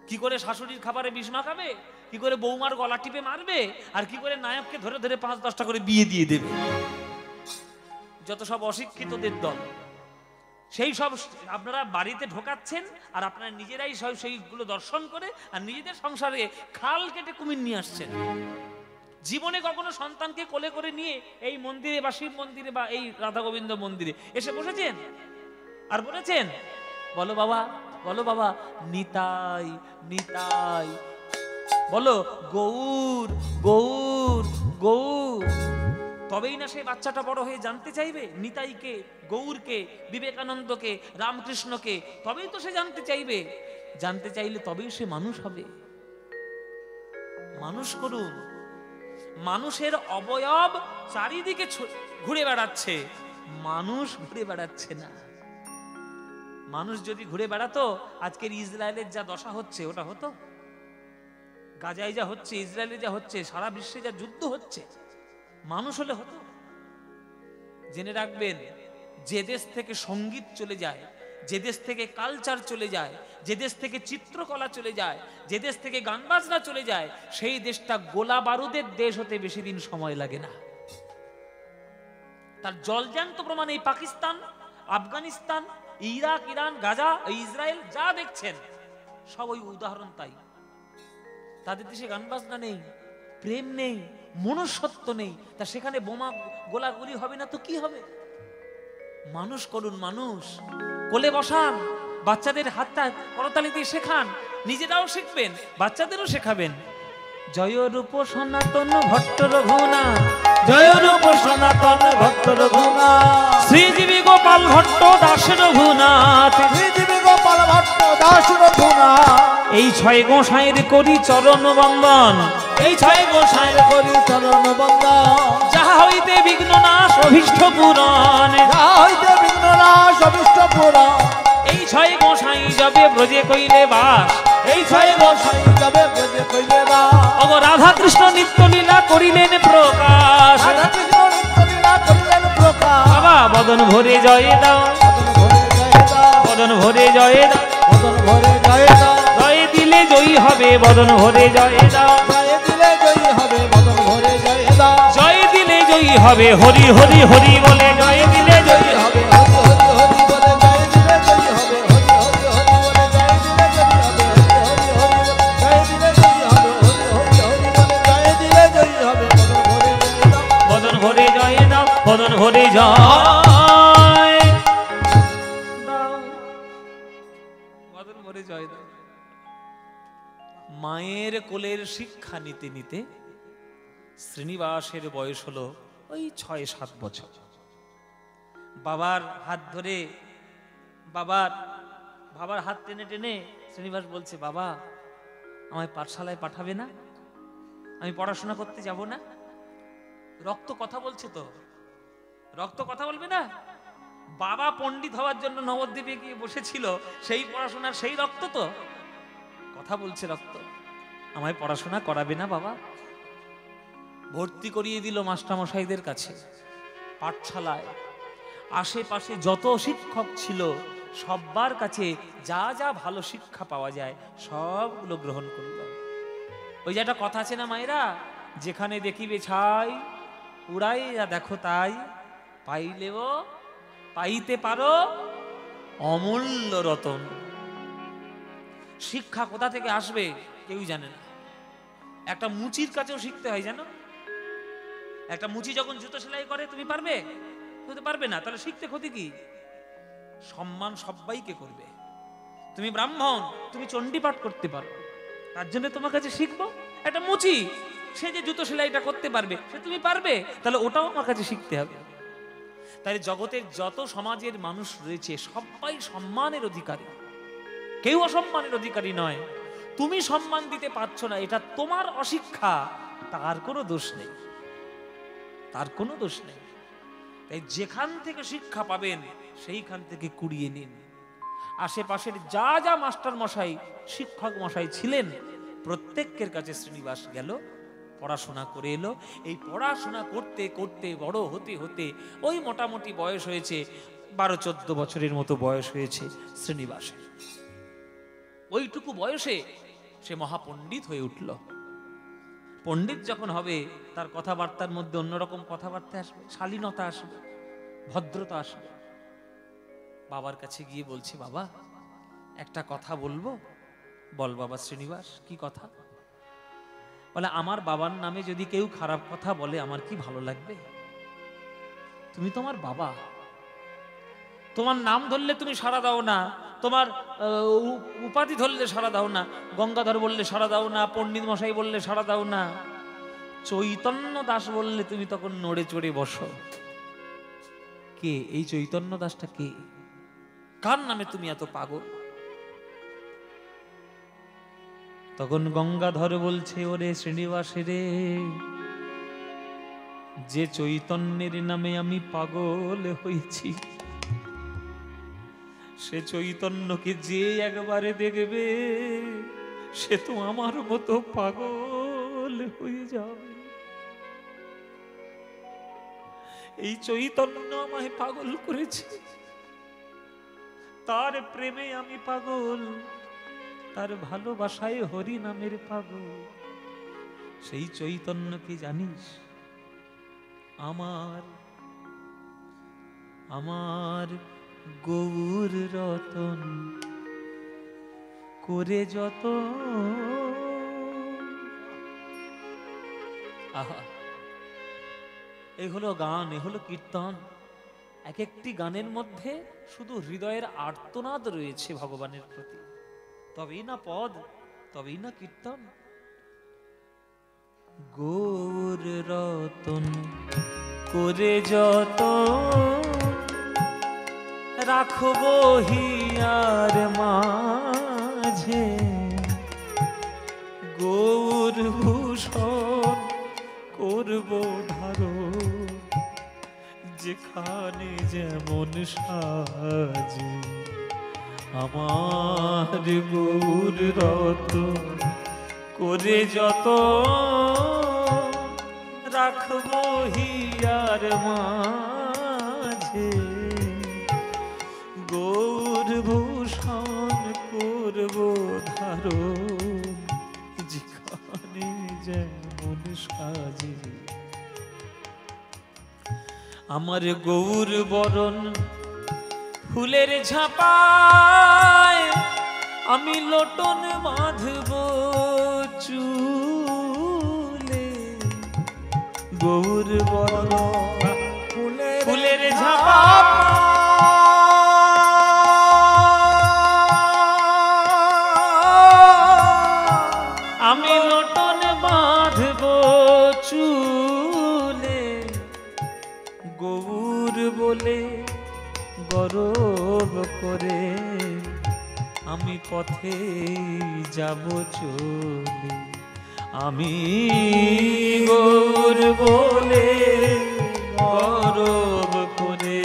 কি করে শাশুড়ির খাবারে বিষ মাখাবে, কি করে বৌমার গলা টিপে মারবে, আর কি করে নায়ককে ধরে ধরে 5-10টা করে বিয়ে দিয়ে দেবে। যত সব অশিক্ষিতদের দল, সেই সব আপনারা বাড়িতে ঢোকাচ্ছেন, আর আপনারা নিজেরাই সেইগুলো দর্শন করে আর নিজেদের সংসারে খাল কেটে কুমির নিয়ে আসছেন। জীবনে কখনো সন্তানকে কোলে করে নিয়ে এই মন্দিরে বা শিব মন্দিরে বা এই রাধা গোবিন্দ মন্দিরে এসে বসেছেন আর বলেছেন বলো বাবা, বলো বাবা নিতাই নিতাই, বলো গৌর গৌর গৌর। তবেই না সেই বাচ্চাটা বড় হয়ে জানতে চাইবে নিতাইকে, গৌরকে, বিবেকানন্দকে, রামকৃষ্ণকে। তবেই তো সে জানতে চাইবে। জানতে চাইলে তবেই সে মানুষ হবে। মানুষ করুন। মানুষের অবয়ব চারিদিকে ঘুরে বেড়াচ্ছে, মানুষ ঘুরে বেড়াচ্ছে না। মানুষ যদি ঘুরে বেড়াতো আজকের ইসরায়েলের যা দশা হচ্ছে ওটা হতো? গাজায় যা হচ্ছে, ইসরায়েলে যা হচ্ছে, সারা বিশ্বে যা যুদ্ধ হচ্ছে, মানুষ হলে হতো? জেনে রাখবেন, যে দেশ থেকে সঙ্গীত চলে যায়, যে দেশ থেকে কালচার চলে যায়, যে দেশ থেকে চিত্রকলা চলে যায়, যে দেশ থেকে গান বাজনা চলে যায়, সেই দেশটা গোলা বারুদের দেশ হতে বেশি দিন সময় লাগে না। তার জলজ্যান্ত প্রমাণ এই Pakistan, Afghanistan, Iraq, Iran, Gaza, Israel যা দেখছেন সব ওই উদাহরণ। তাই তাদের দেশে গান বাজনা নেই, প্রেম নেই, মনুষ্যত্ব নেই, তা সেখানে বোমা গোলাগুলি হবে না তো কি হবে? মানুষ করুন, মানুষ। কোলে বসান, বাচ্চাদের হাতটা করতালি দিয়ে শেখান, নিজেরাও শিখবেন, বাচ্চাদেরও শেখাবেন। জয় রূপ সনাতন ভট্ট রঘুনাথ, জয় রূপ সনাতন ভট্ট রঘুনাথ, শ্রীজীবী গোপাল ভট্ট দাস রঘুনাথ, শ্রীজীবী গোপাল ভট্ট দাস রঘুনাথ। এই 6 গোসাইয়ের করি চরণ বন্দন, এই 6 গোসাইয়ের করি চরণ বন্দন, যাহা হইতে বিঘ্ন নাশ অভীষ্ট পূরণ, যাহা হইতে বিঘ্ন নাশ অভীষ্ট পূরণ। এই 6 গোসাই যাবে ব্রজে কইলে বাস, এই 6 গোসাই যাবে ব্রজে কইলে বাস। ওগো রাধা কৃষ্ণ নিত্য লীলা করিলেন প্রকাশ, রাধা কৃষ্ণ নিত্য লীলা করিলেন প্রকাশ। বাবা বদন ভরে জয় দাও, বদন ভরে জয় দাও, বদন ভরে জয় দাও, বদন ভরে জয় দাও। জয় দিলে জয়ী হবে বদন ভরে জয় দাও, জয় দিলে জয়ী হবে বদন ভরে জয় দাও। জয় দিলে জয়ী হবে হরি হরি হরি বলে, জয় দিলে জয়ী হবে হরি হরি হরি বলে, জয় দিলে জয়ী হবে হরি হরি হরি বলে, জয় দিলে জয়ী হবে হরি হরি হরি বলে, জয় দিলে জয়ী হবে হরি হরি হরি বলে, জয় দিলে জয়ী হবে বদন ভরে জয় দাও। বদন ভরে জয় দাও, বদন ভরে জয় দাও, বদন ভরে জয় দাও। মায়ের কোলের শিক্ষা নিতে নিতে শ্রীনিবাসের বয়স হলো ওই 6-7 বছর। বাবার হাত ধরে বাবার হাত টেনে টেনে শ্রীনিবাস বলছে, বাবা আমায় পাঠশালায় পাঠাবে না? আমি পড়াশোনা করতে যাব না? রক্ত কথা বলছে তো, রক্ত কথা বলবে না? বাবা পণ্ডিত হওয়ার জন্য নবদ্বীপে গিয়ে বসেছিল, সেই পড়াশোনার সেই রক্ত তো কথা বলছে। রক্ত আমায় পড়াশোনা করাবে না বাবা? ভর্তি করিয়ে দিল মাস্টারমশাইদের কাছে পাঠশালায়। আশেপাশে যত শিক্ষক ছিল সবার কাছে যা যা ভালো শিক্ষা পাওয়া যায় সবগুলো গ্রহণ করল। ওই যে একটা কথা আছে না মায়েরা, যেখানে দেখিবে ছাই উড়াইয়া দেখো তাই, পাইলেও পাইতে পারো অমূল্য রতন। শিক্ষা কোথা থেকে আসবে কেউ জানে না। একটা মুচির কাছেও শিখতে হয় জানো। একটা মুচি যখন জুতো সেলাই করে তুমি পারবে? তুমি তো পারবে না, তাহলে শিখতে ক্ষতি কি? সম্মান সবাইকে করবে। তুমি ব্রাহ্মণ, তুমি চণ্ডী পাঠ করতে পারো, তার জন্য তোমার কাছে শিখবো। একটা মুচি সে যে জুতো সেলাইটা করতে পারবে, সে তুমি পারবে, তাহলে ওটাও আমার কাছে শিখতে হবে। তাই জগতের যত সমাজের মানুষ রয়েছে সবাই সম্মানের অধিকারী, কেউ অসম্মানের অধিকারী নয়। তুমি সম্মান দিতে পারছো না, এটা তোমার অশিক্ষা, তার কোনো দোষ নেই, তার কোনো দোষ নেই। তাই যেখান থেকে শিক্ষা পাবেন সেইখান থেকে কুড়িয়ে নিন। আশেপাশের যা যা মাস্টার মশাই শিক্ষক মশাই ছিলেন প্রত্যেকের কাছে শ্রীনিবাস গেল, পড়াশোনা করে এলো। এই পড়াশোনা করতে করতে বড় হতে হতে ওই মোটামুটি বয়স হয়েছে 12-14 বছরের মতো বয়স হয়েছে শ্রীনিবাসের। ওইটুকু বয়সে সে মহাপণ্ডিত হয়ে উঠল। পণ্ডিত যখন হবে তার কথাবার্তার মধ্যে অন্যরকম কথাবার্তা আসবে, শালীনতা আসবে, ভদ্রতা আসবে। বাবার কাছে গিয়ে বলছে, বাবা একটা কথা বলবো? বল বাবা শ্রীনিবাস, কি কথা? বলে, আমার বাবার নামে যদি কেউ খারাপ কথা বলে আমার কি ভালো লাগবে? তুমি তোমার বাবা, তোমার নাম ধরলে তুমি সাড়া দাও না, তোমার উপাধি ধরলে সাড়া দাও না, গঙ্গাধর বললে সাড়া দাও না, পণ্ডিত মশাই বললে সাড়া দাও না, চৈতন্য দাস বললে তুমি তখন নড়ে চড়ে বসো। কে এই চৈতন্য দাসটা? কে? কার নামে তুমি এত পাগল? তখন গঙ্গাধর বলছে, ওরে শ্রীনিবাস রে, যে চৈতন্যের নামে আমি পাগল হয়েছি, সে চৈতন্যকে যে একবারে দেখবে সে তো আমার মতো পাগল হয়ে যাবে। এই চৈতন্য আমায় পাগল করেছে, তার প্রেমে আমি পাগল, তার ভালোবাসায় হরি নামের পাগল। সেই চৈতন্য কি জানিস? আমার আমার গৌর রতন করে যত। আহা, এই হলো গান, এই হলো কীর্তন। এক একটি গানের মধ্যে শুধু হৃদয়ের আর্তনাদ রয়েছে ভগবানের প্রতি, তবেই না পদ, তবেই না কীর্তন। গৌর রতন করে যত রাখবো হিয়ার মাঝে, গৌর ভূষণ করবো ধারণ, যেখানে যেমন সাজে আমার গৌর রতন করে যত রাখবো হিয়ার মাঝে, গৌর ভূষণ করবো ধারণ, যেখানে যেমন সাজে আমার গৌর বরণ ফুলের ঝাঁপায়, আমি লোটন বাঁধব চুলে, গৌর বরণ ফুলের ঝাঁপায়, আমি লোটন বাঁধব চুলে, গৌর বলে গরব করে আমি পথে যাব চলে, আমি গৌর বলে গৌরব করে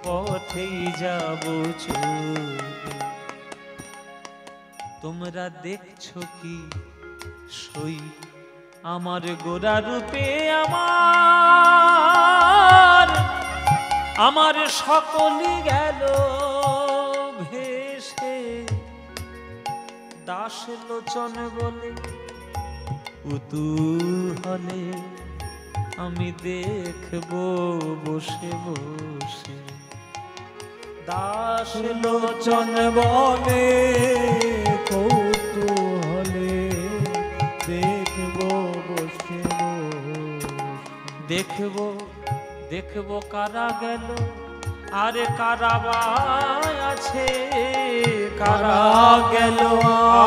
পথেই যাব চলে। তোমরা দেখছো কি সই আমার গোরা রূপে, আমার সকলই গেল ভেসে, দাস লোচন বলে কুতূহলে আমি দেখবো বসে বসে। দাস লোচন বলে কৌতূহলে দেখবো বসে দেখবো দেখবো কারা গেল আর কারা বা আছে, কারা গেল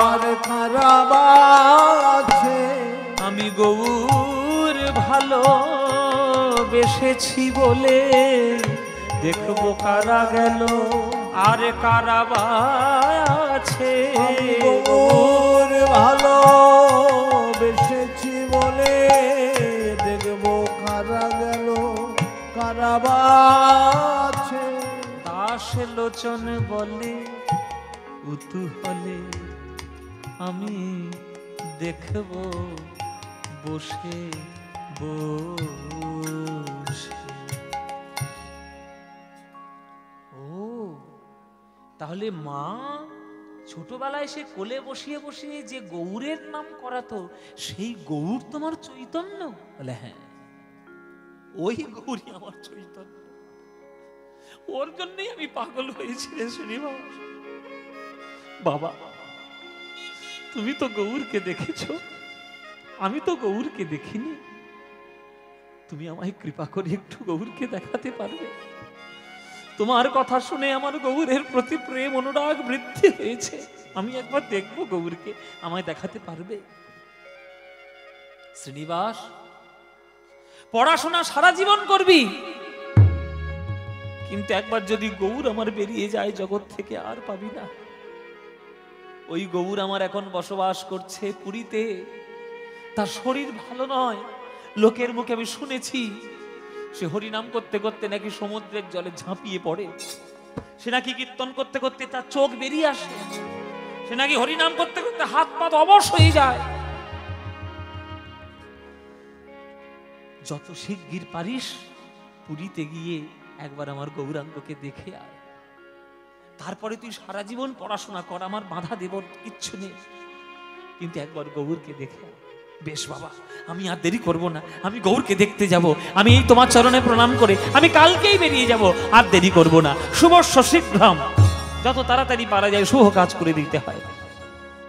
আর কারা বা আছে। আমি গৌর ভালো বেসেছি বলে দেখবো কারা গেল আর কারা বা আছে। গৌর ভালো বেসেছি বলে দেখবো কারা গেল কারা বা আছে। দাস লোচন বলে কুতূহলে আমি দেখবো বসে বসে। ও তাহলে মা ছোটবেলায় সে কোলে বসিয়ে বসিয়ে যে গৌরের নাম করাতো, সেই গৌর তোমার চৈতন্য? বলে হ্যাঁ, ওই গৌরী আমার চৈতন্য, ওর জন্যই আমি পাগল হয়েছি রে শ্রীনিবাস। বাবা তুমি তো গৌরকে দেখেছো, আমি তো গৌরকে দেখিনি, তুমি আমায় কৃপা করে একটু গৌরকে দেখাতে পারবে? তোমার কথা শুনে আমার গৌরের প্রতি প্রেম অনুরাগ বৃদ্ধি হয়েছে, আমি একবার দেখবো গৌরকে, আমায় দেখাতে পারবে? শ্রীনিবাস পড়াশোনা সারা জীবন করবি, কিন্তু একবার যদি গৌর আমার বেরিয়ে যায় জগৎ থেকে আর পাবি না। ওই গৌর আমার এখন বসবাস করছে পুরীতে, তার শরীর ভালো নয়, লোকের মুখে আমি শুনেছি সে হরিনাম করতে করতে নাকি সমুদ্রের জলে ঝাঁপিয়ে পড়ে, সে নাকি কীর্তন করতে করতে তার চোখ বেরিয়ে আসে, সে নাকি হরিনাম করতে করতে হাত পা অবশ হয়ে যায়। যত শিগগির পারিস পুরীতে গিয়ে একবার আমার গৌরাঙ্গকে দেখে আয়, তারপরে তুই সারা জীবন পড়াশোনা কর, আমার বাধা দেব কিচ্ছু নেই, কিন্তু একবার গৌরকে দেখে আয়। বেশ বাবা, আমি আর দেরি করব না, আমি গৌরকে দেখতে যাব, আমি এই তোমার চরণে প্রণাম করে আমি কালকেই বেরিয়ে যাব, আর দেরি করব না। শুভস্য শীঘ্রম, যত তাড়াতাড়ি পারা যায় শুভ কাজ করে দিতে হয়।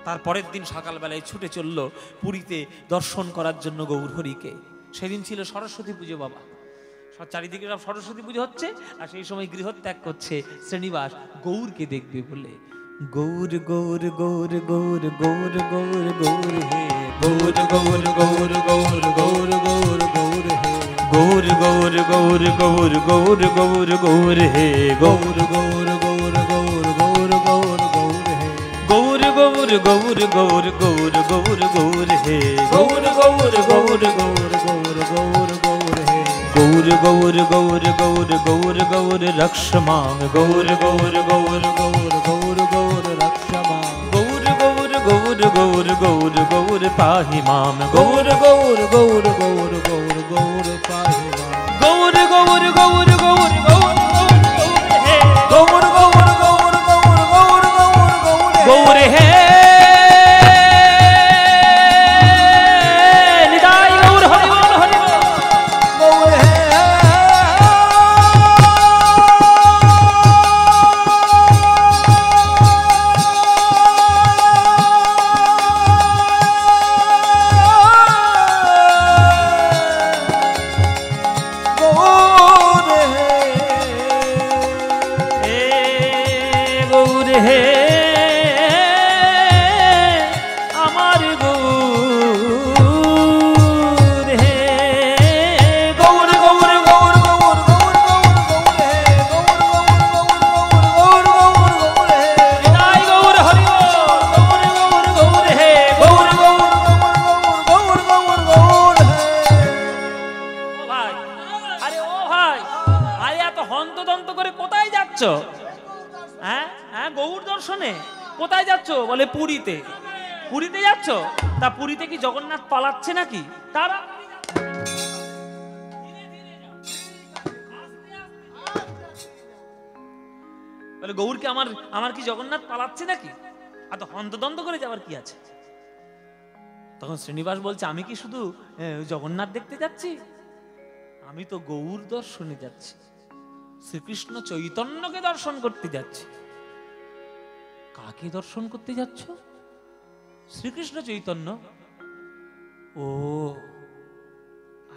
তারপরের দিন সকালবেলায় ছুটে চলল পুরীতে দর্শন করার জন্য গৌর হরিকে। সেদিন ছিল সরস্বতী পুজো বাবা, চারিদিকে সব সরস্বতী পুজো হচ্ছে, আর সেই সময় গৃহত্যাগ করছে শ্রীনিবাস গৌরকে দেখবে বলে। গৌর গৌর গৌর গৌর গৌর গৌর গৌর হে, গৌর গৌর গৌর গৌর গৌর গৌর গৌর হে, গৌর গৌর গৌর গৌর গৌর গৌর গৌর হে, গৌর গৌর গৌর গৌর গৌর গৌর গৌর হে, গৌর গৌর গৌর গৌর গৌর গৌর গৌর হে, গৌর গৌর গৌর গৌর গৌর গৌর গৌর হে, গৌর গৌর গৌর গৌর গৌর গৌর রক্ষমাং, গৌর গৌর গৌর গৌর গৌর গৌর রক্ষমাং, গৌর গৌর গৌর গৌর গৌর গৌর পাহি মাম, গৌর গৌর গৌর গৌর গৌর গৌর পাহি মাম, গৌর গৌর গৌর গৌর গৌর গৌর হে, গৌর গৌর গৌর গৌর গৌর গৌর গৌর হে, নিতাই গৌর হরি বল হরি বল, গৌর হে। যাচ্ছ? হ্যাঁ হ্যাঁ, গৌর দর্শনে। কোথায় যাচ্ছ? বলে পুরীতে। পুরীতে যাচ্ছ? তা পুরীতে কি জগন্নাথ পালাচ্ছে নাকি? তারা বলে গৌরকে আমার কি জগন্নাথ পালাচ্ছে নাকি? আর তো হন্তদন্ত করে যাবার কি আছে? তখন শ্রীনিবাস বলছে, আমি কি শুধু জগন্নাথ দেখতে যাচ্ছি? আমি তো গৌর দর্শনে যাচ্ছি, শ্রীকৃষ্ণ চৈতন্যকে দর্শন করতে যাচ্ছি। কাকে দর্শন করতে যাচ্ছ? শ্রীকৃষ্ণ চৈতন্য। ও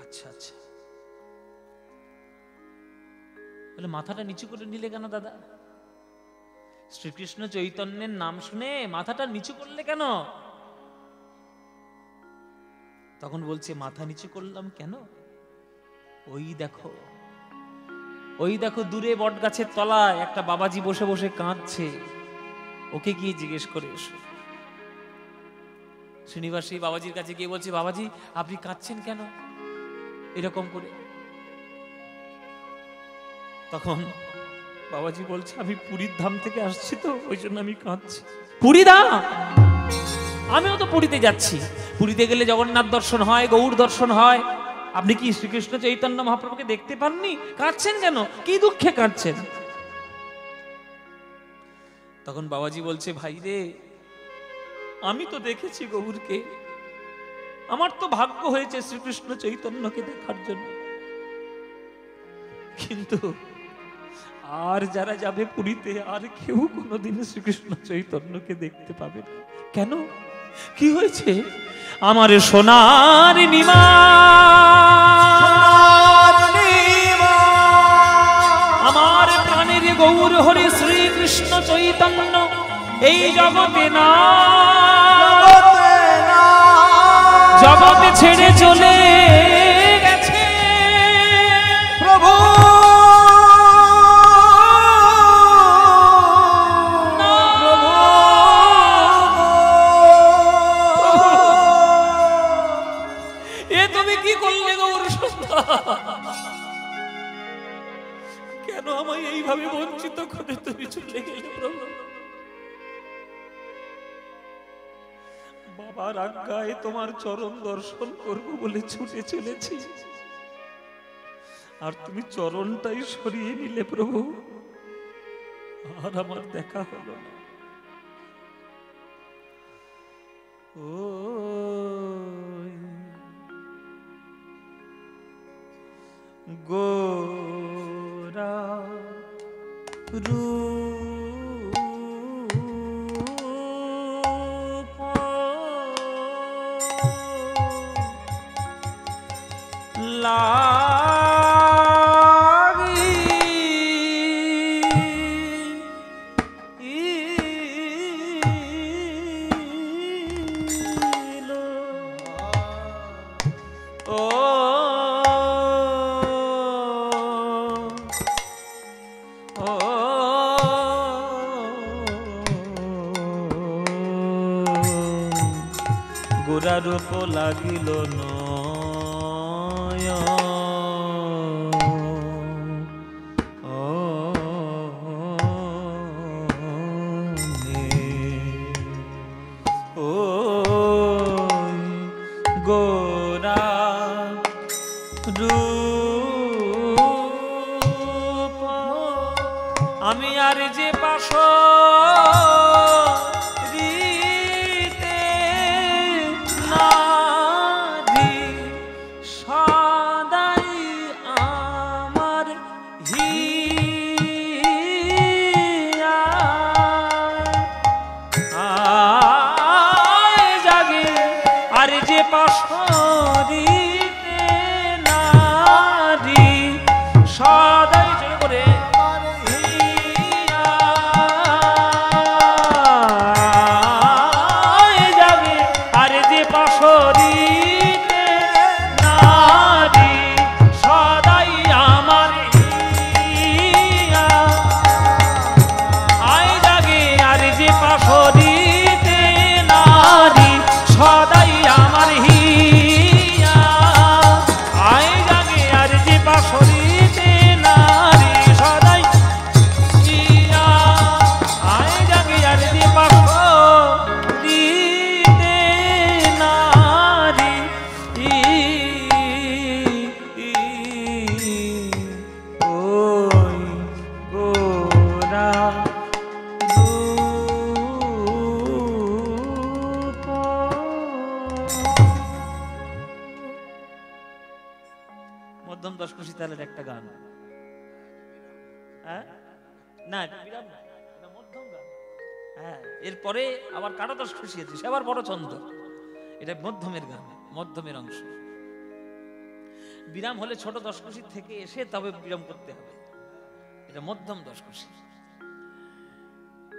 আচ্ছা আচ্ছা। বলে মাথাটা নিচু করে নিলে কেন দাদা? শ্রীকৃষ্ণ চৈতন্যের নাম শুনে মাথাটা নিচু করলে কেন? তখন বলছে, মাথা নিচু করলাম কেন? ওই দেখো দূরে বট গাছের তলায় একটা বাবাজি বসে বসে কাঁদছে, ওকে গিয়ে জিজ্ঞেস করে এসো। শ্রীনিবাস সেই বাবাজির কাছে গিয়ে বলছে, বাবাজি আপনি কাঁদছেন কেন এরকম করে? তখন বাবাজি বলছে, আমি পুরীর ধাম থেকে আসছি তো ওই জন্য আমি কাঁদছি। পুরী ধাম? আমিও তো পুরীতে যাচ্ছি। পুরীতে গেলে জগন্নাথ দর্শন হয়, গৌর দর্শন হয়। আপনি কি শ্রীকৃষ্ণ চৈতন্য মহাপ্রভুকে দেখতে পাননি? কাঁদছেন কেন? কি দুঃখে কাঁদছেন? তখন বাবাজি বলছে, ভাই রে, আমি তো দেখেছি গৌরকে, আমার তো ভাগ্য হয়েছে শ্রীকৃষ্ণ চৈতন্যকে দেখার জন্য, কিন্তু আর যারা যাবে পুরীতে আর কেউ কোনোদিন শ্রীকৃষ্ণ চৈতন্যকে দেখতে পাবে না। কেন? কি হয়েছে? আমার সোনার নিমা, আমার প্রাণের গৌর হরি শ্রীকৃষ্ণ চৈতন্য এই জগতে না, জগতে ছেড়ে চলে গেছে প্রভু। কেন আমায় এইভাবে বঞ্চিত করে তুমি চলে গেলে প্রভু? বাবার আজ্ঞায় তোমার চরণ দর্শন করব বলে ছুটে চলেছি, আর তুমি চরণটাই সরিয়ে নিলে প্রভু, আর আমার দেখা হলো না। ও গোরা রূপ লাগি ও গোরারূপ লাগিল ও গোরা রূপ আমি আর যে পাশ মধ্যম দশকোষী তালের একটা গান। হ্যাঁ না, এটা বিরাম না, এটা মধ্যম গান। হ্যাঁ, এরপরে আবার কাটা দশকোষী আছে, সে আবার বড় ছন্দ। এটা মধ্যমের গান, মধ্যমের অংশ। বিরাম হলে ছোট দশকোষী থেকে এসে তবে বিরাম করতে হবে। এটা মধ্যম দশকোষী।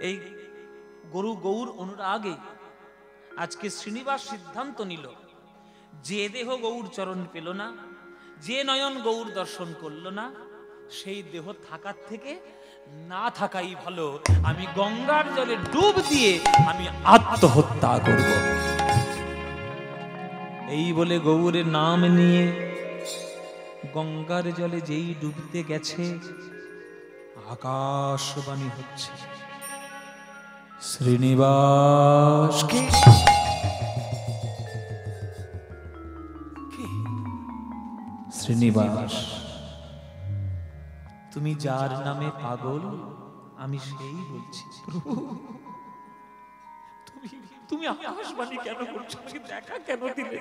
এই গরু গৌর অনুরাগে আজকে শ্রীনিবাস সিদ্ধান্ত নিল, যে দেহ গৌর চরণ পেল না, যে নয়ন গৌর দর্শন করল না, সেই দেহ থাকার থেকে না থাকাই ভালো। আমি গঙ্গার জলে ডুব দিয়ে আমি আত্মহত্যা করব। এই বলে গৌরের নাম নিয়ে গঙ্গার জলে যেই ডুবতে গেছে, আকাশবাণী হচ্ছে, শ্রীনিবাস কে? শ্রীনিবাস, তুমি যার নামে পাগল আমি সেই বলছি। প্রভু, তুমি আকাশবাণী কেন করছো? আমাকে দেখা কেন দিলে?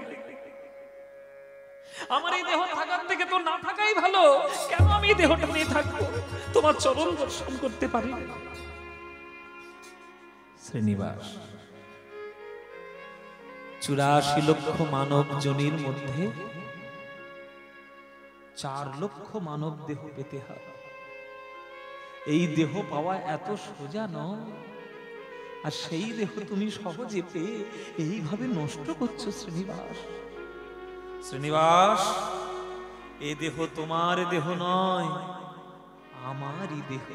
আমার এই দেহ থাকার থেকে তো না থাকাই ভালো। কেন আমি এই দেহটা নিয়ে থাকবো? তোমার চরণ দর্শন করতে পারি না। শ্রীনিবাস, 84 লক্ষ মানব জনির মধ্যে 4 লক্ষ মানব দেহ পেতে হয়। এই দেহ পাওয়া এত সোজা নয়, আর সেই দেহ তুমি সহজে পেয়ে এইভাবে নষ্ট করছো। শ্রীনিবাস, শ্রীনিবাস, এ দেহ তোমার দেহ নয়, আমারই দেহ।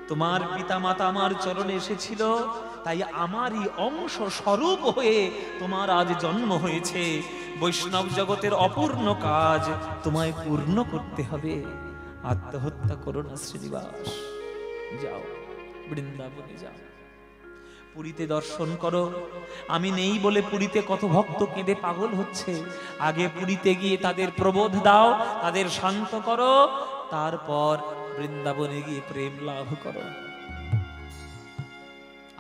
তোমার পিতা মাতা আমার চরণে এসেছিল, তাই আমারই অংশ স্বরূপ হয়ে তোমার আজ জন্ম হয়েছে। বৈষ্ণব জগতের অপূর্ণ কাজ তোমায় পূর্ণ করতে হবে। আত্মহত্যা করো না শ্রীনিবাস, যাও বৃন্দাবনে যাও, পুরীতে দর্শন করো। আমি নেই বলে পুরীতে কত ভক্ত কেঁদে পাগল হচ্ছে। আগে পুরীতে গিয়ে তাদের প্রবোধ দাও, তাদের শান্ত করো, তারপর বৃন্দাবনে গিয়ে প্রেম লাভ করো।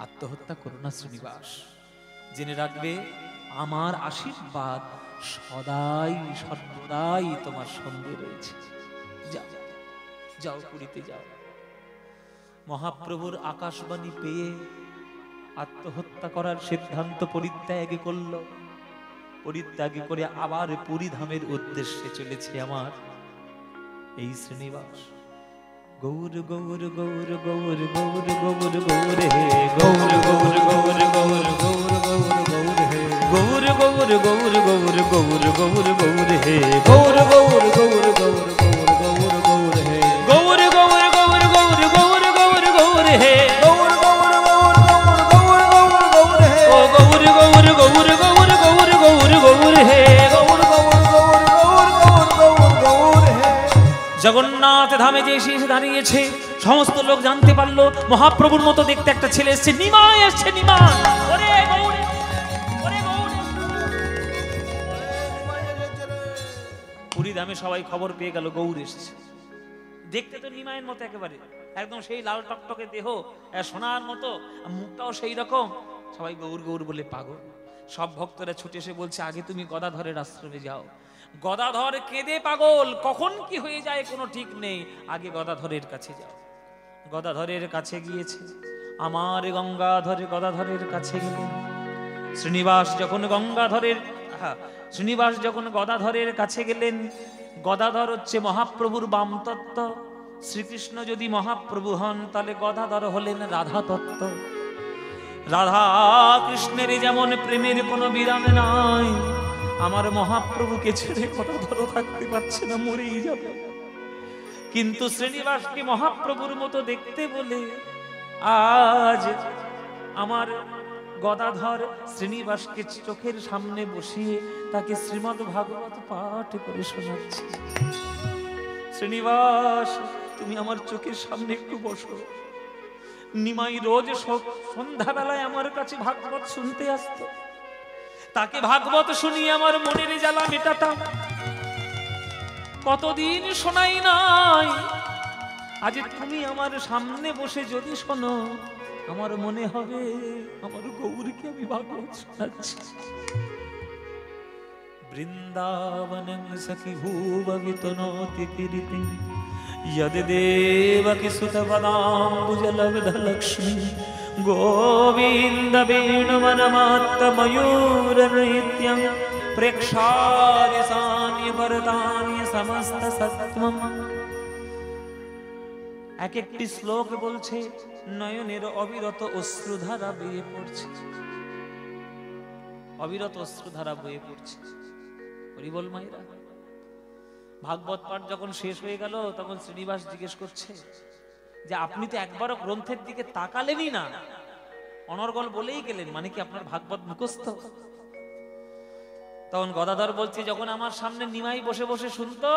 আত্মহত্যা করো না শ্রীনিবাস। জেনে রাখবে, আমার আশীর্বাদ সদাই সর্বদাই তোমার সঙ্গে রয়েছে। যাও, যাও পুরীতে যাও। মহাপ্রভুর আকাশবাণী পেয়ে আত্মহত্যা করার সিদ্ধান্ত পরিত্যাগ করল। পরিত্যাগ করে আবার পুরী ধামের উদ্দেশ্যে চলেছে আমার এই শ্রীনিবাস। গৌর গৌর গৌর গৌর গৌর গৌর গৌর হে, গৌর গৌর গৌর গৌর গৌর গৌর গৌর হে, গৌর গৌর গৌর গৌর গৌর গৌর গৌর হে, গৌর গৌর গৌর গৌর গৌর গৌর গৌর হে, গৌর গৌর গৌর গৌর গৌর গৌর গৌর হে, গৌর গৌর গৌর গৌর গৌর গৌর হে, ও গৌর গৌর গৌর গৌর গৌর গৌর গৌর হে, গৌর গৌর গৌর গৌর গৌর গৌর হে। জগন্নাথ ধামে যে এসে দাঁড়িয়েছে, সমস্ত লোক জানতে পারলো মহাপ্রভুর মতো দেখতে একটা ছেলে এসছে। নিমাই এসছে, নিমাই। ওরে গৌর, ওরে গৌর। পুরী ধামে সবাই খবর পেয়ে গেল গৌর এসছে। দেখতে তো নিমাইয়ের মতো একেবারে, একদম সেই লাল টকটকে দেহ, সোনার মতো, মুখটাও সেই রকম। সবাই গৌর গৌর বলে পাগল। সব ভক্তরা ছুটে এসে বলছে, আগে তুমি গদাধরের আশ্রমে যাও। গদাধর কেঁদে পাগল, কখন কি হয়ে যায় কোনো ঠিক নেই, আগে গদাধরের কাছে যাও। গদাধরের কাছে গিয়েছে, আমার গঙ্গাধরে গদাধরের কাছে গেলেন। শ্রীনিবাস যখন গদাধরের কাছে গেলেন, গদাধর হচ্ছে মহাপ্রভুর বাম তত্ত্ব। শ্রীকৃষ্ণ যদি মহাপ্রভু হন, তাহলে গদাধর হলেন রাধা তত্ত্ব। রাধা কৃষ্ণের যেমন প্রেমের কোনো বিরাম নাই, আমার মহাপ্রভুকে ছেড়ে গদাধর থাকতে পারছে না, মরেই যাবে। কিন্তু শ্রীনিবাসকে মহাপ্রভুর মতো দেখতে বলে আজ আমার গদাধর শ্রীনিবাসকে চোখের সামনে বসিয়ে তাকে শ্রীমদ্ ভাগবত পাঠ করে শোনাচ্ছে। শ্রীনিবাস, তুমি আমার চোখের সামনে একটু বসো। নিমাই রোজ সন্ধ্যাবেলায় আমার কাছে ভাগবত শুনতে আসতো, তাকে ভাগবত শুনিয়ে আমার মনের জ্বালা মেটাতাম। কতদিন শোনাই নাই, আজ তুমি আমার সামনে বসে যদি শোনো, আমার মনে হবে আমার গৌরকে আমি ভাগবত শোনাচ্ছি। বৃন্দাবনং সখি ভুবগিতনোতি কীর্তি यद देवकी सुत पदाम्बुजलब्ध लक्ष्मी गोविंद वेणुवनमात्त मयूर नृत्यं प्रेक्षार्य सान्य वरदान्य समस्त सत्वम। এক একটি শ্লোক বলছে নয়নের অবিরত অশ্রুধারা বয়ে পড়ছে, অবিরত অশ্রুধারা বয়ে পড়ছে। হরি বল মায়েরা। ভাগবত পাঠ যখন শেষ হয়ে গেল তখন শ্রীনিবাস জিজ্ঞেস করছে যে আপনি তো একবারও গ্রন্থের দিকে তাকালেনই না, অনর্গল বলেই গেলেন, মানে কি আপনার ভাগবত মুখস্থ? তখন গদাধর বলছে যখন আমার সামনে নিমাই বসে বসে শুনতো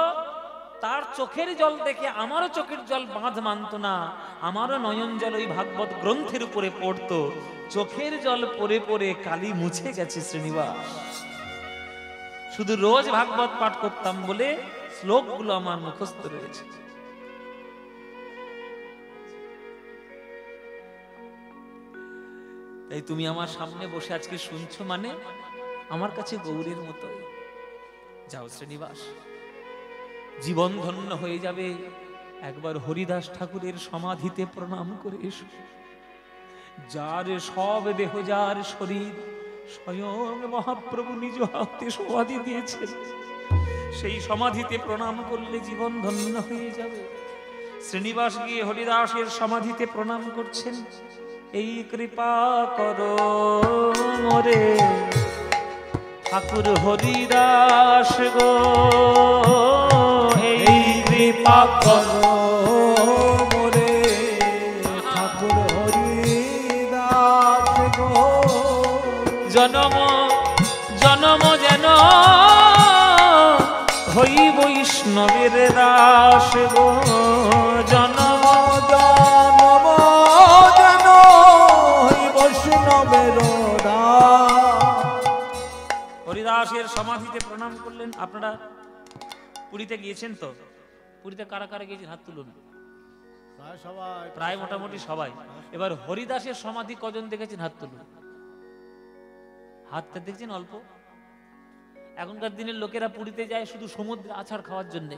তার চোখের জল দেখে আমারও চোখের জল বাঁধ মানত না, আমারও নয়ন জল ওই ভাগবত গ্রন্থের উপরে পড়তো, চোখের জল পড়ে পড়ে কালি মুছে গেছে শ্রীনিবাস। শুধু রোজ ভাগবত পাঠ করতাম বলে শ্লোকগুলো আমার মুখস্থ রয়েছে। তাই তুমি আমার সামনে বসে আজকে শুনছো মানে আমার কাছে গৌরের মতো। যাও শ্রীনিবাস, জীবন ধন্য হয়ে যাবে, একবার হরিদাস ঠাকুরের সমাধিতে প্রণাম করে এসো। যার সব দেহ, যার শরীর স্বয়ং মহাপ্রভু নিজ হাতে সমাধি দিয়েছেন, সেই সমাধিতে প্রণাম করলে জীবন ধন্য হয়ে যাবে। শ্রীনিবাস গিয়ে হরিদাসের সমাধিতে প্রণাম করছেন। এই কৃপা করো মোরে ঠাকুর হরিদাস গো, এই কৃপা করো মোরে ঠাকুর হরিদাস গো, জনম জনম যেন হই বৈষ্ণবের দাস গো, জনম জনম যেন হই বৈষ্ণবের দাস। হরিদাসের সমাধিতে প্রণাম করলেন। আপনারা পুরীতে গিয়েছেন তো? পুরীতে কারা কারা গিয়েছেন হাত তুলুন। প্রায় মোটামুটি সবাই। এবার হরিদাসের সমাধি কজন দেখেছেন হাত তুলুন। হাতটা দেখছেন অল্প। এখনকার দিনের লোকেরা পুরীতে যায় শুধু সমুদ্রে আছাড় খাওয়ার জন্য।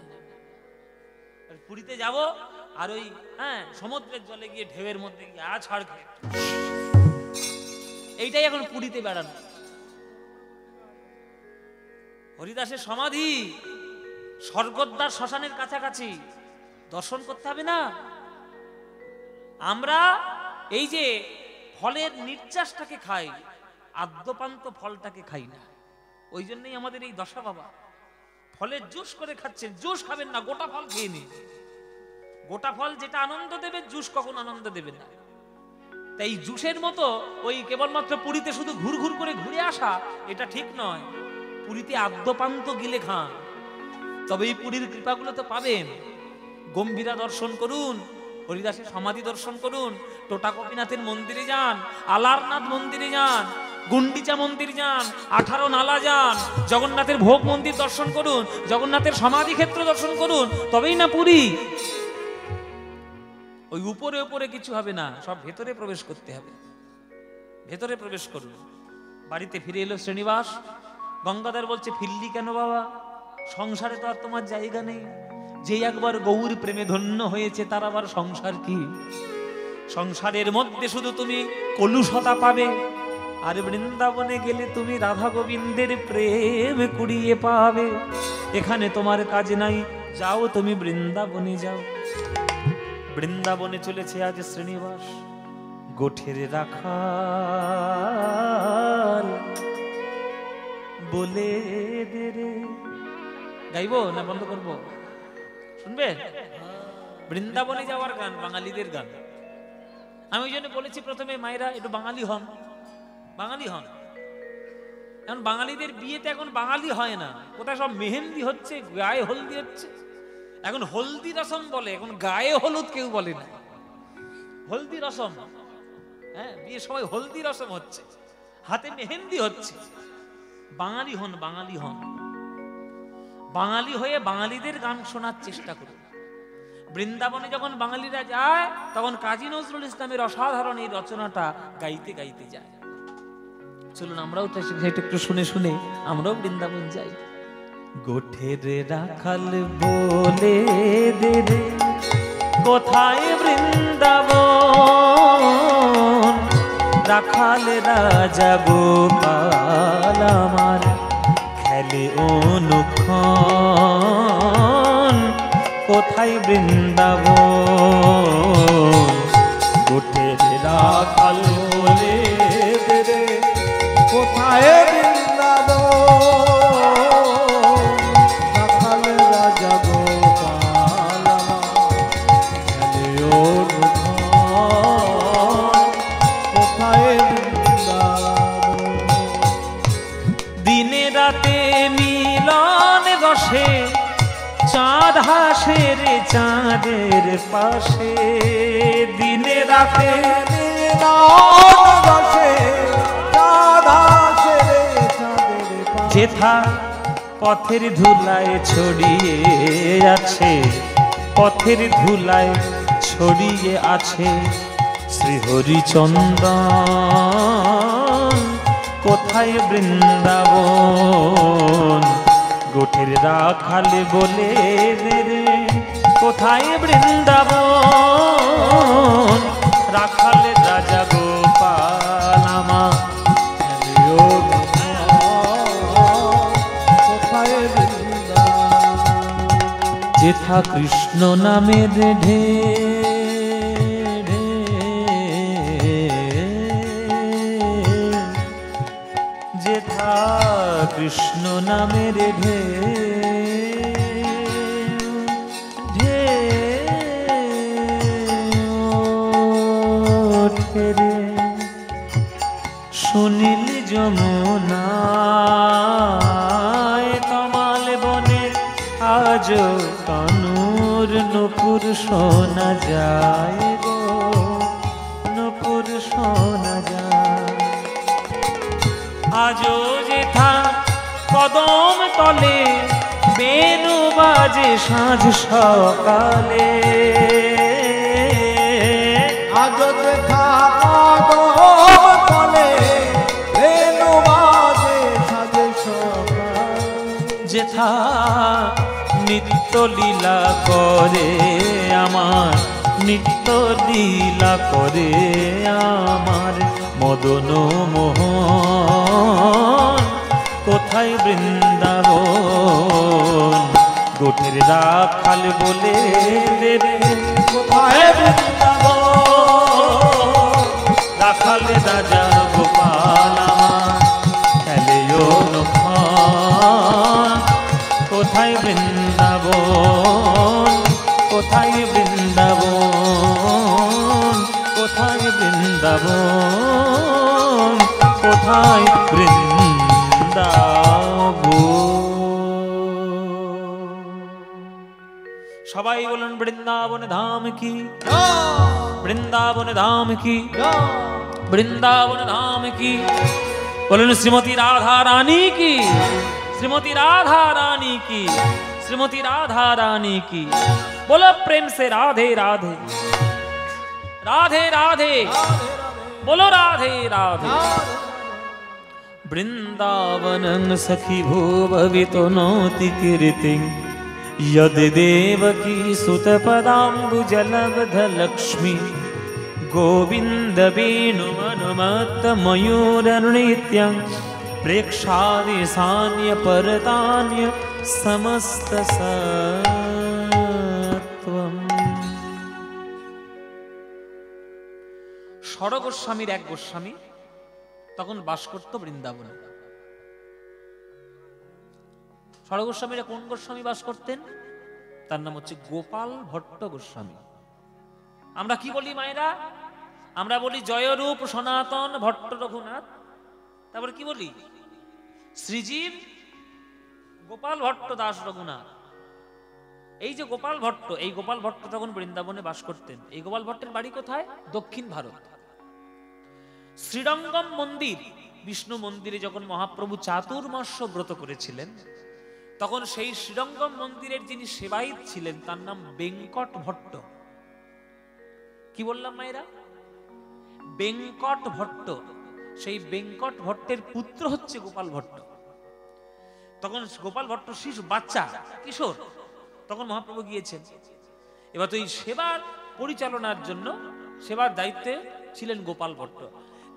পুরীতে যাব আর ওই সমুদ্রের জলে গিয়ে ঢেউয়ের মধ্যে গিয়ে আছাড় খায়, এইটাই এখন পুরীতে বেড়ানো। হরিদাসের সমাধি স্বর্গদ্বার শ্মশানের কাছাকাছি, দর্শন করতে হবে না? আমরা এই যে ফলের নির্যাসটাকে খাই, আদ্যপান্ত ফলটাকে খাই না, ওই জন্যই আমাদের এই দশা বাবা। ফলের জুস করে খাচ্ছেন, জুস খাবেন না, গোটা ফল খেয়ে নিন। গোটা ফল যেটা আনন্দ দেবে, জুস কখন আনন্দ দেবে না। তাই জুসের মতো ওই কেবলমাত্র পুরীতে শুধু ঘুর ঘুর করে ঘুরে আসা, এটা ঠিক নয়। পুরীতে আদ্যপান্ত গিলে খান, তবে এই পুরীর কৃপাগুলো তো পাবেন। গম্ভীরা দর্শন করুন, হরিদাসের সমাধি দর্শন করুন, টোটা গোপীনাথের মন্দিরে যান, আলারনাথ মন্দিরে যান, গুন্ডিচা মন্দির যান, 18 নালা যান, জগন্নাথের ভোগ মন্দির দর্শন করুন, জগন্নাথের সমাধি ক্ষেত্র দর্শন করুন, তবেই না পুরী। ওই উপরে উপরে কিছু হবে না, সব ভেতরে প্রবেশ করতে হবে। ভেতরে প্রবেশ করুন। বাড়িতে ফিরে এলো শ্রীনিবাস। গঙ্গাধর বলছে ফিরলি কেন বাবা? সংসারে তো আর তোমার জায়গা নেই। যে একবার গৌর প্রেমে ধন্য হয়েছে তার আবার সংসার কি? সংসারের মধ্যে শুধু তুমি কলুষতা পাবে, আর বৃন্দাবনে গেলে তুমি রাধা গোবিন্দের প্রেম কুড়িয়ে পাবে। এখানে তোমার কাজ নাই, যাও তুমি বৃন্দাবনে যাও। বৃন্দাবনে চলেছে আজ শ্রীনিবাস, গোঠের রাখাল বলে দে রে। গাইবো না বন্ধ করবো? শুনবে? বৃন্দাবনে যাওয়ার গান, বাঙালিদের গান। আমি ওই জন্য বলেছি প্রথমে মায়েরা একটু বাঙালি হন, বাঙালি হন। এখন বাঙালিদের বিয়েতে এখন বাঙালি হয় না, কোথায় সব মেহেন্দি হচ্ছে, গায়ে হলদি হচ্ছে। এখন হলদি রসম বলে, এখন গায়ে হলুদ কেউ বলে না, হলদি রসম। বিয়ে সবাই হলদি রসম হচ্ছে, হাতে মেহেন্দি হচ্ছে। বাঙালি হন, বাঙালি হন। বাঙালি হয়ে বাঙালিদের গান শোনার চেষ্টা করুন। বৃন্দাবনে যখন বাঙালিরা যায় তখন কাজী নজরুল ইসলামের অসাধারণ এই রচনাটা গাইতে গাইতে যায়। চলুন আমরাও তো সেটা একটু শুনে শুনে আমরাও বৃন্দাবন যাই। গোঠের রাখাল বলে দে রে কোথায় বৃন্দাবন, রাখাল রাজা গোপাল আমার খেলে অনুক্ষণ, কোথায় বৃন্দাবন। গোঠের রাখাল বলে দে রে কোথায় বৃন্দাবন, রাখাল রাজা গোপাল খেলে অনুক্ষণ, কোথায় বৃন্দাবন। দিনে রাতে মিলন রসে চাঁদ হাসে রে চাঁদের পাশে, দিনে রাতে মিলন রসে চাঁদ হাসে রে চাঁদের পাশে। যেথা পথের ধুলায় ছড়িয়ে আছে, পথের ধুলায় ছড়িয়ে আছে শ্রীহরিচন্দন, কোথায় বৃন্দাবন। গোঠের রাখাল বলে দে রে কোথায় বৃন্দাবন, রাখাল রাজা গোপাল আমার কোথায় বৃন্দাবন। যেথা কৃষ্ণ নামের ঢে যেথা কৃষ্ণ নামের ঢে ঢে ওঠে রে, সুনীল যমুনায় তমাল বনে আজ কানুর নূপুর শোনা যায় গো, নূপুর শোনা যায়। আজও যেথা কদম তলে বেনু বাজে সাঁঝ সকালে, আজ দেখা কদম তলে বেনু বাজে সাজে সকাল। যেথা নিত্য লীলা করে আমার, নিত্য লীলা করে আমার মদন মোহন, কোথায় বৃন্দাবন। গোঠের রাখাল বলে দে রে কোথায় বৃন্দাবন, রাখাল রাজা গোপাল আমার খেলে অনুক্ষণ, কোথায় বৃন্দাবন, কোথায় বৃন্দাবন, কোথায় বৃন্দাবন, কোথায় বৃন্দাবন। সবাই বলুন বৃন্দাবন ধাম কি, বৃন্দাবন ধাম কি, বৃন্দাবন ধাম কি। বলুন শ্রীমতী রাধা রানী কি, श्रीमती राधा रानी की, श्रीमती राधा रानी की। बोलो प्रेम से राधे राधे, राधे राधे, बोलो राधे राधे। वृंदावनं सखी भूभवितो नोति कीर्तिं, यद देवकी सुतपदाम्बुजलब्ध लक्ष्मी, गोविंद वेणुमनुमत्त मयूरनृत्यं, प्रेक्षादिशान्य परतान्य समस्त सत्वम। ষড় গোস্বামীর এক গোস্বামী তখন বাস করত বৃন্দাবনে। ষড় গোস্বামীরা কোন গোস্বামী বাস করতেন? তার নাম হচ্ছে গোপাল ভট্ট গোস্বামী। আমরা কি বলি মায়েরা? আমরা বলি জয়রূপ সনাতন ভট্ট রঘুনাথ, তারপরে কি বলি? শ্রীজীব গোপাল ভট্ট দাস রঘুনাথ। এই যে গোপাল ভট্ট, এই গোপাল ভট্ট তখন বৃন্দাবনে বাস করতেন। এই গোপাল ভট্টের বাড়ি কোথায়? দক্ষিণ ভারত। শ্রীরঙ্গম মন্দির, বিষ্ণু মন্দিরে যখন মহাপ্রভু চাতুর্মাস্য ব্রত করেছিলেন, তখন সেই শ্রীরঙ্গম মন্দিরের যিনি সেবায়িত ছিলেন তার নাম বেঙ্কট ভট্ট। কি বললাম মায়েরা? বেঙ্কট ভট্ট। সেই বেঙ্কট ভট্টের পুত্র হচ্ছে গোপাল ভট্ট। তখন গোপাল ভট্ট শিশু, বাচ্চা, কিশোর, তখন মহাপ্রভু গিয়েছেন। এবার তো এই সেবার পরিচালনার জন্য, সেবার দায়িত্বে ছিলেন গোপাল ভট্ট।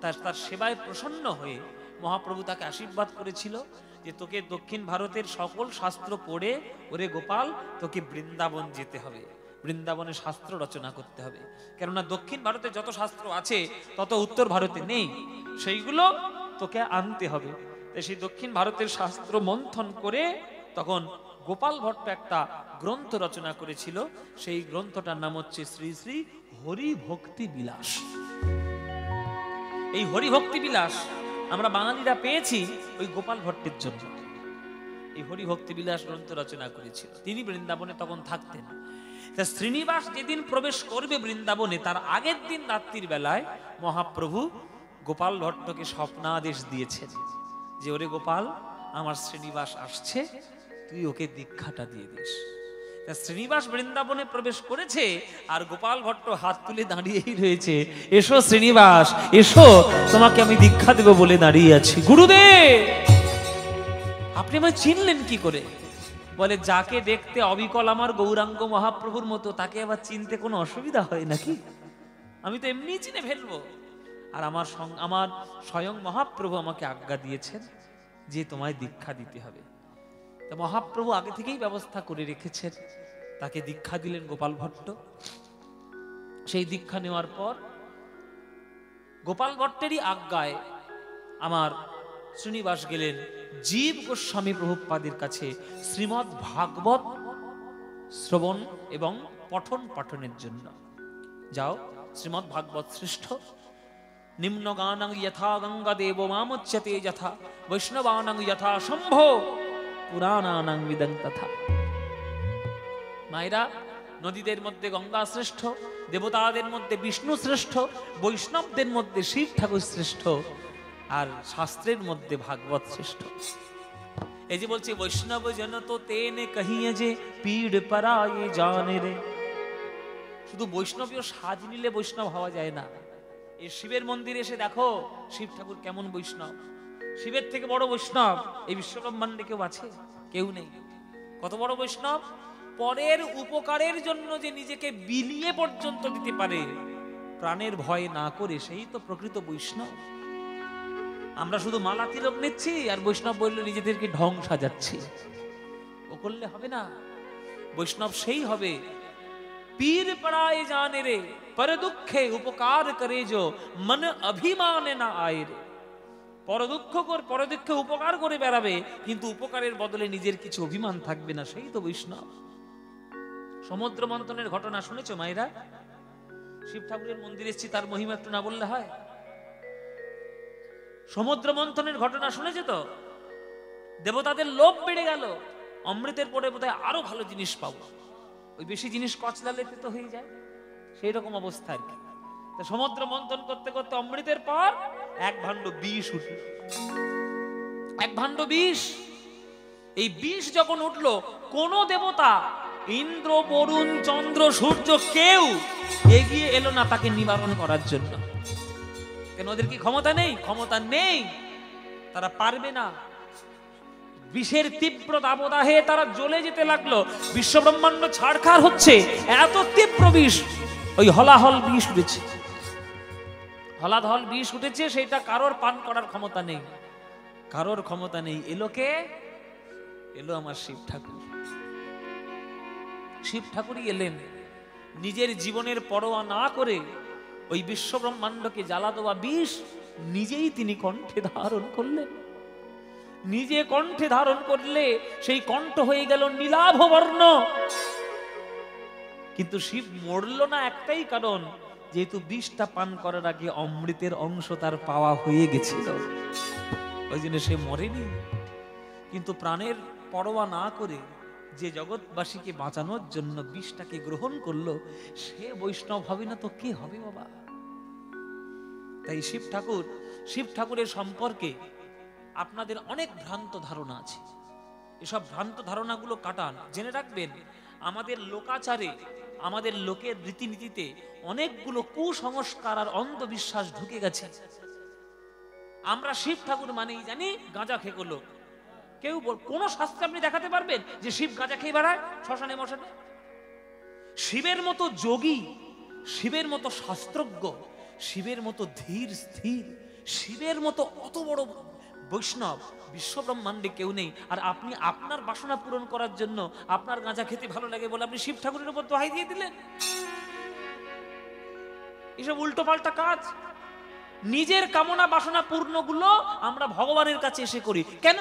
তার সেবায় প্রসন্ন হয়ে মহাপ্রভু তাকে আশীর্বাদ করেছিল যে তোকে দক্ষিণ ভারতের সকল শাস্ত্র পড়ে, ওরে গোপাল, তোকে বৃন্দাবন যেতে হবে, বৃন্দাবনে শাস্ত্র রচনা করতে হবে। কেননা দক্ষিণ ভারতে যত শাস্ত্র আছে তত উত্তর ভারতে নেই, সেইগুলো তোকে আনতে হবে। সেই দক্ষিণ ভারতের শাস্ত্র মন্থন করে তখন গোপাল ভট্ট একটা গ্রন্থ রচনা করেছিল। সেই গ্রন্থটার নাম হচ্ছে শ্রী শ্রী হরি ভক্তি বিলাস। এই হরি ভক্তি বিলাস আমরা বাঙালিরা পেয়েছি ওই গোপাল ভট্টের জন্য। এই হরি ভক্তি বিলাস গ্রন্থ রচনা করেছিল। তিনি বৃন্দাবনে তখন থাকতেন। তা শ্রীনিবাস যেদিন প্রবেশ করবে বৃন্দাবনে, তার আগের দিন রাত্রির বেলায় মহাপ্রভু গোপাল ভট্টকে স্বপ্নাদেশ দিয়েছেন যে ওরে গোপাল, আমার শ্রীনিবাস আসছে, তুই ওকে দীক্ষাটা দিয়ে দিস। শ্রীনিবাস বৃন্দাবনে প্রবেশ করেছে আর গোপাল ভট্ট হাত তুলে দাঁড়িয়েই রয়েছে, এসো শ্রীনিবাস এসো, তোমাকে আমি দীক্ষা দেব বলে দাঁড়িয়ে আছি। গুরুদেব, আপনি আমায় চিনলেন কি করে? বলে, যাকে দেখতে অবিকল আমার গৌরাঙ্গ মহাপ্রভুর মতো, তাকে আবার চিনতে কোনো অসুবিধা হয় নাকি? আমি তো এমনি চিনে ফেলবো। আর আমার স্বয়ং মহাপ্রভু আমাকে আজ্ঞা দিয়েছেন যে তোমায় দীক্ষা দিতে হবে। তা মহাপ্রভু আগে থেকেই ব্যবস্থা করে রেখেছেন, তাকে দীক্ষা দিলেন গোপাল ভট্ট। সেই দীক্ষা নেওয়ার পর গোপাল ভট্টেরই আজ্ঞায় আমার শ্রীনিবাস গেলেন জীব গোস্বামী প্রভুপাদের কাছে শ্রীমদ্ ভাগবত শ্রবণ এবং পঠন পাঠনের জন্য। যাও, শ্রীমদ্ ভাগবত শ্রেষ্ঠ, নিম্ন গানং যথা গঙ্গা দেব মামুচ্যতে যথা, বৈষ্ণবানং যথা শম্ভো পুরাণানাং বিদং তথা। মায়েরা, নদীদের মধ্যে গঙ্গা শ্রেষ্ঠ, দেবতাদের মধ্যে বিষ্ণু শ্রেষ্ঠ, বৈষ্ণবদের মধ্যে শিব ঠাকুর শ্রেষ্ঠ, আর শাস্ত্রের মধ্যে ভাগবত শ্রেষ্ঠ। এই যে বলছে বৈষ্ণব জন তো তেনে কহিয়ে যে পীড় পরায়ে জানে রে। শুধু বৈষ্ণবীয় সাজ নিলে বৈষ্ণব হওয়া যায় না। এই শিবের মন্দিরে এসে দেখো শিব ঠাকুর কেমন বৈষ্ণব। শিবের থেকে বড় বৈষ্ণব এই বিশ্বব্রহ্মাণ্ডে কেউ আছে? কেউ নেই। কত বড় বৈষ্ণব! পরের উপকারের জন্য যে নিজেকে বিলিয়ে পর্যন্ত দিতে পারে, প্রাণের ভয় না করে, সেই তো প্রকৃত বৈষ্ণব। আমরা শুধু মালা তিলক নিচ্ছি আর বৈষ্ণব বললে নিজেদেরকে ঢং সাজাচ্ছি, ও করলে হবে না। বৈষ্ণব সেই হবে পীর পড়ায় জানে রে, পর দুঃখে উপকার করে যো, মন অভিমানে না আয় রে। পরদুঃখে উপকার করে বেড়াবে, কিন্তু উপকারের বদলে নিজের কিছু অভিমান থাকবে না, সেই তো বৈষ্ণব। সমুদ্র মন্থনের ঘটনা শুনেছো মায়েরা? শিব ঠাকুরের মন্দিরে এসেছি, তার মহিমা একটু না বললে হয়? সমুদ্র মন্থনের ঘটনা শুনেছে তো? দেবতাদের লোভ বেড়ে গেল, অমৃতের পরে বোধহয় আরো ভালো জিনিস পাবো, ওই বেশি জিনিস কচলালে তো হয়ে যায়, সেই রকম অবস্থা আর কি। সমুদ্র মন্থন করতে করতে অমৃতের পর এক ভাণ্ড বিষ উঠল, এক ভাণ্ড বিষ। এই বিষ যখন উঠলো, কোন দেবতা, ইন্দ্র, বরুণ, চন্দ্র, সূর্য, কেউ এগিয়ে এলো না তাকে নিবারণ করার জন্য। কেন? ওদের কি ক্ষমতা নেই? ক্ষমতা নেই, তারা পারবে না। বিষের তীব্র দাবদাহে তারা জ্বলে যেতে লাগলো, বিশ্বব্রহ্মাণ্ড ছাড়খাড় হচ্ছে, এত তীব্র বিষ। ওই হলাহল বিষ উঠেছে, হলাধল বিষ উঠেছে, সেটা কারোর পান করার ক্ষমতা নেই, কারোর ক্ষমতা নেই। এলো কে? এলো আমার শিব ঠাকুর। শিব ঠাকুরই এলেন, নিজের জীবনের পরোয়া না করে ওই বিশ্বব্রহ্মাণ্ডকে জ্বালা দেওয়া বিষ নিজেই তিনি কণ্ঠে ধারণ করলেন। নিজে কণ্ঠে ধারণ করলে সেই কণ্ঠ হয়ে গেল নীলাভ বর্ণ। কিন্তু শিব মরল না একটাই কারণ, যেহেতু বিষটা পান করার আগে অমৃতের অংশ তার পাওয়া হয়ে গেছিল, ওই জন্য সে মরেনি। কিন্তু প্রাণের পরোয়া না করে যে জগৎবাসীকে বাঁচানোর জন্য বিষটাকে গ্রহণ করলো, সে বৈষ্ণব হবে না তো কে হবে বাবা? তাই শিব ঠাকুরের সম্পর্কে আপনাদের অনেক ভ্রান্ত ধারণা আছে। এসব ভ্রান্ত ধারণাগুলো কাটান। জেনে রাখবেন, আমাদের লোকাচারে, আমাদের লোকের রীতিনীতিতে অনেকগুলো কুসংস্কার আর অন্ধবিশ্বাস ঢুকে গেছে। আমরা শিব ঠাকুর মানেই জানি গাঁজা খেকো লোক। কেউ কোন শাস্ত্রে আপনি দেখাতে পারবেন যে শিব গাঁজা খেয়ে বেড়ায় শ্মশানে মশানে? শিবের মতো যোগী, শিবের মতো শাস্ত্রজ্ঞ, শিবের মতো ধীর স্থির, শিবের মতো অত বড় বৈষ্ণব বিশ্ব ব্রহ্মাণ্ডে কেউ নেই। আর আপনি আপনার বাসনা পূরণ করার জন্য আপনার গাঁজা খেতে ভালো লাগে বলে আপনি শিব ঠাকুরের উপর দোহাই দিয়ে দিলেন। এসব উল্টো পাল্টা কাজ। নিজের কামনা বাসনা পূর্ণগুলো আমরা ভগবানের কাছে এসে করি কেন?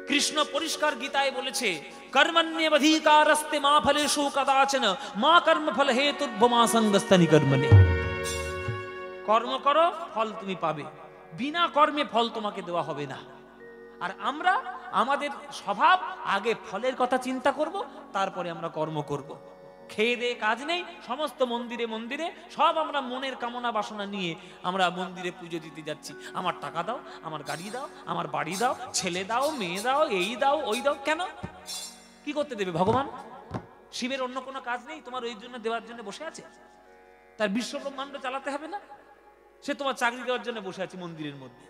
কৃষ্ণ পরিষ্কার গীতায় বলেছে, কর্মণ্যেবধিকারস্তে মা ফলেষু কদাচন মা কর্মফল হেতুর্ভমা সঙ্গস্তানি কর্মণি। কর্ম করো, ফল তুমি পাবে, বিনা কর্মে ফল তোমাকে দেওয়া হবে না। আর আমরা আমাদের স্বভাব, আগে ফলের কথা চিন্তা করব, তারপরে আমরা কর্ম করব। খেয়ে দিয়ে কাজ নেই, সমস্ত মন্দিরে মন্দিরে সব আমরা মনের কামনা বাসনা নিয়ে আমরা মন্দিরে পুজো দিতে যাচ্ছি। আমার টাকা দাও, আমার গাড়ি দাও, আমার বাড়ি দাও, ছেলে দাও, মেয়ে দাও, এই দাও ওই দাও। কেন? কি করতে দেবে ভগবান? শিবের অন্য কোনো কাজ নেই তোমার ওই জন্য দেওয়ার জন্য বসে আছে? তার বিশ্ব ব্রহ্মাণ্ড চালাতে হবে না? সে তোমার চাকরি দেওয়ার জন্য বসে আছে মন্দিরের মধ্যে।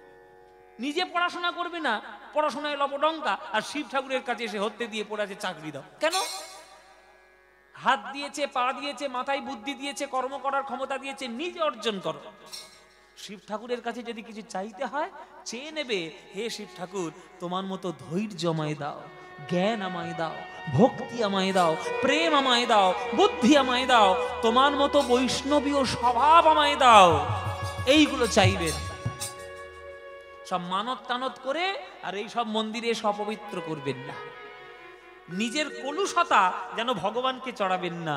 নিজে পড়াশোনা করবে না, পড়াশোনায় লবডঙ্কা, আর শিব ঠাকুরের কাছে এসে হত্যে দিয়ে পড়ে আছে চাকরি দাও। কেন? হাত দিয়েছে, পা দিয়েছে, মাথায় বুদ্ধি দিয়েছে, কর্ম করার ক্ষমতা দিয়েছে, নিজে অর্জন করো। শিব ঠাকুরের কাছে যদি কিছু চাইতে হয় চেয়ে নেবে, হে শিব ঠাকুর তোমার মতো ধৈর্য আমায় দাও, জ্ঞান আমায় দাও, ভক্তি আমায় দাও, প্রেম আমায় দাও, বুদ্ধি আমায় দাও, তোমার মতো বৈষ্ণবীয় স্বভাব আমায় দাও। এইগুলো চাইবেন। সব মানত টানত করে আর এই সব মন্দিরে সব পবিত্র করবেন না। নিজের কলুষতা যেন ভগবানকে চড়াবেন না,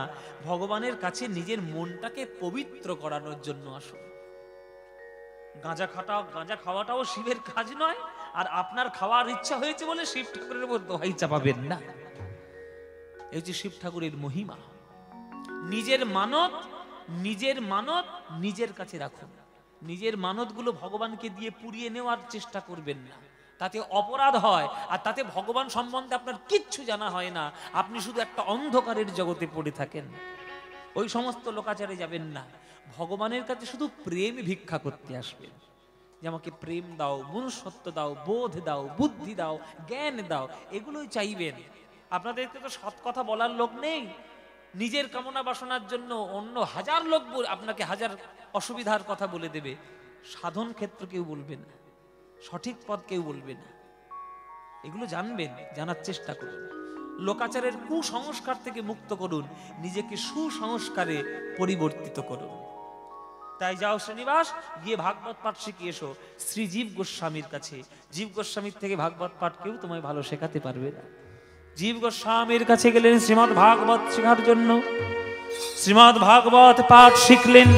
ভগবানের কাছে নিজের মনটাকে পবিত্র করানোর জন্য আসুন। গাঁজা খাওয়াটাও শিবের কাজ নয়, আর আপনার খাওয়ার ইচ্ছা হয়েছে বলে শিব ঠাকুরের উপর দোহাই চাপাবেন না। এই হচ্ছে শিব ঠাকুরের মহিমা। নিজের মানত নিজের কাছে রাখুন। নিজের মানতগুলো ভগবানকে দিয়ে পুড়িয়ে নেওয়ার চেষ্টা করবেন না, তাতে অপরাধ হয়। আর তাতে ভগবান সম্বন্ধে আপনার কিচ্ছু জানা হয় না, আপনি শুধু একটা অন্ধকারের জগতে পড়ে থাকেন। ওই সমস্ত লোকাচারে যাবেন না, ভগবানের কাছে শুধু প্রেম ভিক্ষা করতে আসবেন, যে আমাকে প্রেম দাও, মনুষ্যত্ব দাও, বোধ দাও, বুদ্ধি দাও, জ্ঞান দাও, এগুলোই চাইবেন। আপনাদেরকে তো সৎ কথা বলার লোক নেই। নিজের কামনা বাসনার জন্য অন্য হাজার লোক আপনাকে হাজার অসুবিধার কথা বলে দেবে, সাধন ক্ষেত্র কেউ বলবে না, সঠিক পথ কেউ বলবে না। এগুলো জানবেন, জানার চেষ্টা করুন। লোকাচারের কুসংস্কার থেকে মুক্ত করুন, নিজেকে সুসংস্কারে পরিবর্তিত করুন। তাই যাও শ্রীনিবাস, গিয়ে ভাগবত পাঠ শিখে এসো শ্রী জীব গোস্বামীর কাছে। জীব গোস্বামীর থেকে ভাগবত পাঠ কেউ তোমায় ভালো শেখাতে পারবে না। জীব গোস্বামীর কাছে গেলেন শ্রীমদ্ ভাগবত শেখার জন্য। শ্রীমদ্ ভাগবত পাঠ শিখলেন,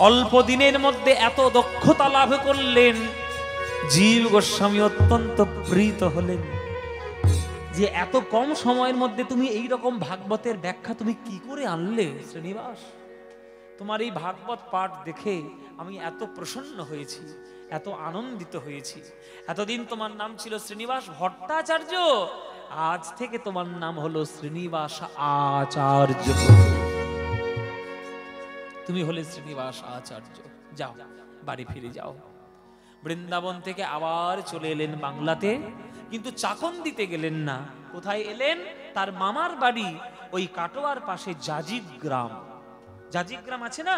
অল্প দিনের মধ্যে এত দক্ষতা লাভ করলেন, জীব গোস্বামী অত্যন্ত প্রীত হলেন যে এত কম সময়ের মধ্যে তুমি এই রকম ভাগবতের ব্যাখ্যা তুমি কি করে আনলে শ্রীনিবাস? তোমার এই ভাগবত পাঠ দেখে আমি এত প্রসন্ন হয়েছি, এত আনন্দিত হয়েছি। এতদিন তোমার নাম ছিল শ্রীনিবাস ভট্টাচার্য, আজ থেকে তোমার নাম হলো শ্রীনিবাস আচার্য। তুমি হলে শ্রীনিবাস আচার্য। যাও, বাড়ি ফিরে যাও। বৃন্দাবন থেকে আবার চলে এলেন বাংলাতে, কিন্তু চাকন দিতে গেলেন না। কোথায় এলেন? তার মামার বাড়ি ওই কাটোয়ার পাশে জাজিদ গ্রাম। জাজিদ গ্রাম আছে না,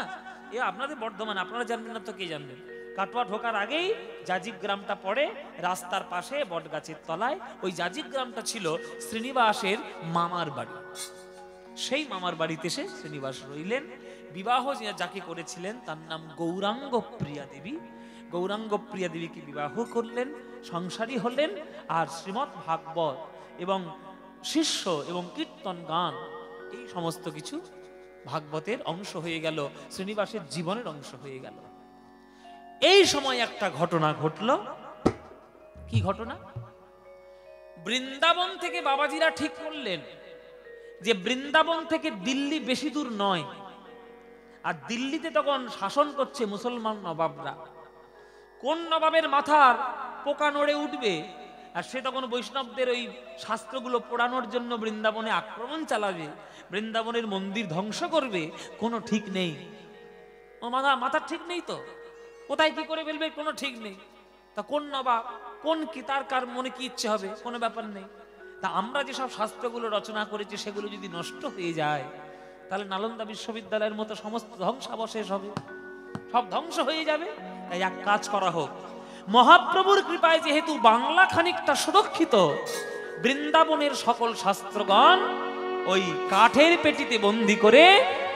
এ আপনাদের বর্ধমান, আপনারা জানবেন না তো কে জানবেন? কাটোয়া ঢোকার আগেই জাজিদ গ্রামটা পড়ে, রাস্তার পাশে বট গাছের তলায়। ওই জাজিদ গ্রামটা ছিল শ্রীনিবাসের মামার বাড়ি। সেই মামার বাড়িতে এসে শ্রীনিবাস রইলেন। বিবাহ যাকে করেছিলেন তার নাম গৌরাঙ্গ প্রিয়া দেবী। গৌরাঙ্গ প্রিয়া দেবীকে বিবাহ করলেন, সংসারী হলেন। আর শ্রীমদ্ ভাগবত এবং শিষ্য এবং কীর্তন গান এই সমস্ত কিছু ভাগবতের অংশ হয়ে গেল, শ্রীনিবাসের জীবনের অংশ হয়ে গেল। এই সময় একটা ঘটনা ঘটল। কি ঘটনা? বৃন্দাবন থেকে বাবাজিরা ঠিক করলেন যে বৃন্দাবন থেকে দিল্লি বেশি দূর নয়, আর দিল্লিতে তখন শাসন করছে মুসলমান নবাবরা। কোন নবাবের মাথার পোকা নড়ে উঠবে, আর সে তখন বৈষ্ণবদের ওই শাস্ত্রগুলো পোড়ানোর জন্য বৃন্দাবনে আক্রমণ চালাবে, বৃন্দাবনের মন্দির ধ্বংস করবে, কোনো ঠিক নেই। ও মাথার ঠিক নেই তো। কোথায় কি করে ফেলবে কোনো ঠিক নেই। তা কোন নবাব, কোন কি তার কার মনে কি ইচ্ছে হবে, কোনো ব্যাপার নেই। তা আমরা যেসব শাস্ত্রগুলো রচনা করেছি সেগুলো যদি নষ্ট হয়ে যায়, তাহলে নালন্দা বিশ্ববিদ্যালয়ের মতো সমস্ত ধ্বংসাবশেষ হবে, সব ধ্বংস হয়ে যাবে। তাই এক কাজ করা হোক, মহাপ্রভুর কৃপায় যেহেতু বাংলা খানিকটা সুরক্ষিত, বৃন্দাবনের সকল শাস্ত্রগণ ওই কাঠের পেটিতে বন্দি করে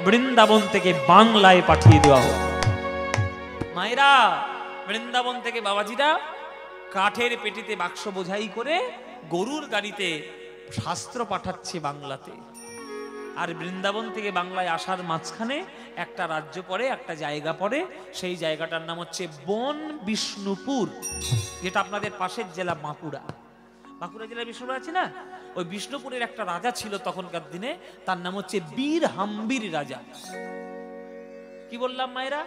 বৃন্দাবন থেকে বাংলায় পাঠিয়ে দেওয়া হোক। মায়েরা, বৃন্দাবন থেকে বাবাজিরা কাঠের পেটিতে বাক্স বোঝাই করে গরুর গাড়িতে শাস্ত্র পাঠাচ্ছে বাংলাতে। আর বৃন্দাবন থেকে বাংলায় আসার মাঝখানে একটা রাজ্য পড়ে, একটা জায়গা পড়ে, সেই জায়গাটার নাম হচ্ছে বন বিষ্ণুপুর, যেটা আপনাদের পাশের জেলা বাঁকুড়া। বাঁকুড়া জেলার বিষ্ণুপুর আছে না, ওই বিষ্ণুপুরের একটা রাজা ছিল তখনকার দিনে, তার নাম হচ্ছে বীর হাম্বির রাজা। কি বললাম মায়েরা?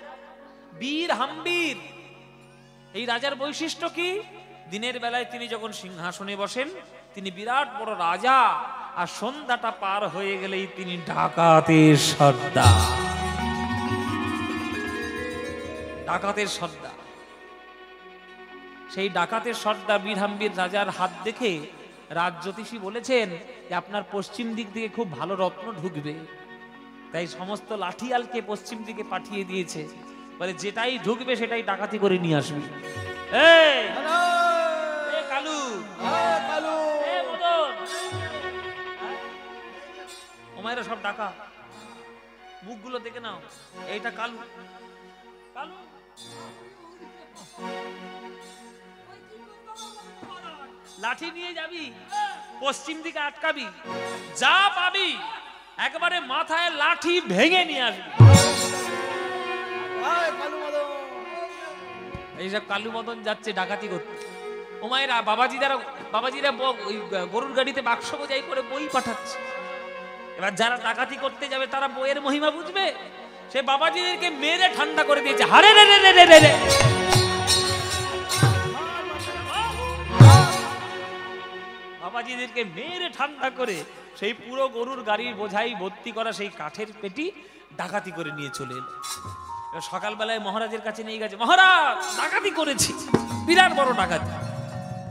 বীর হাম্বির। এই রাজার বৈশিষ্ট্য কি? দিনের বেলায় তিনি যখন সিংহাসনে বসেন তিনি বিরাট বড় রাজা, আর সন্ধ্যাটা পার হয়ে গেলেই তিনি ডাকাতের সর্দার। ডাকাতের সর্দার। সেই ডাকাতের সর্দার বীর হাম্বির রাজার হাত দেখে রাজ জ্যোতিষী বলেছেন যে আপনার পশ্চিম দিক থেকে খুব ভালো রত্ন ঢুকবে। তাই সমস্ত লাঠিয়ালকে পশ্চিম দিকে পাঠিয়ে দিয়েছে, বলে যেটাই ঢুকবে সেটাই ডাকাতি করে নিয়ে আসবি। এই কালু, ওমায়েরা সব ডাকা, মুখগুলো দেখে নাও। এইটা কালু। কালু লাঠি নিয়ে যাবি, পশ্চিম দিকে আটকাবি, যা পাবি একবারে মাথায় লাঠি ভেঙে নিয়ে আসবি। এইসব কালু মদন যাচ্ছে ডাকাতি করতে। ও মায়েরা, বাবাজিরা গরুর গাড়িতে বাক্স বোঝাই করে বই পাঠাচ্ছে। এবার যারা ডাকাতি করতে যাবে তারা বইয়ের মহিমা বুঝবে। সে বাবাজিদেরকে মেরে ঠান্ডা করে দিয়েছে। হারে রে রে রে রে রে, বাবাজিদেরকে মেরে ঠান্ডা করে সেই পুরো গরুর গাড়ির বোঝাই ভর্তি করা সেই কাঠের পেটি ডাকাতি করে নিয়ে চলে এলো। সকালবেলায় মহারাজের কাছে নিয়ে গেছে, মহারাজ ডাকাতি করেছি, বিরাট বড় ডাকাতি।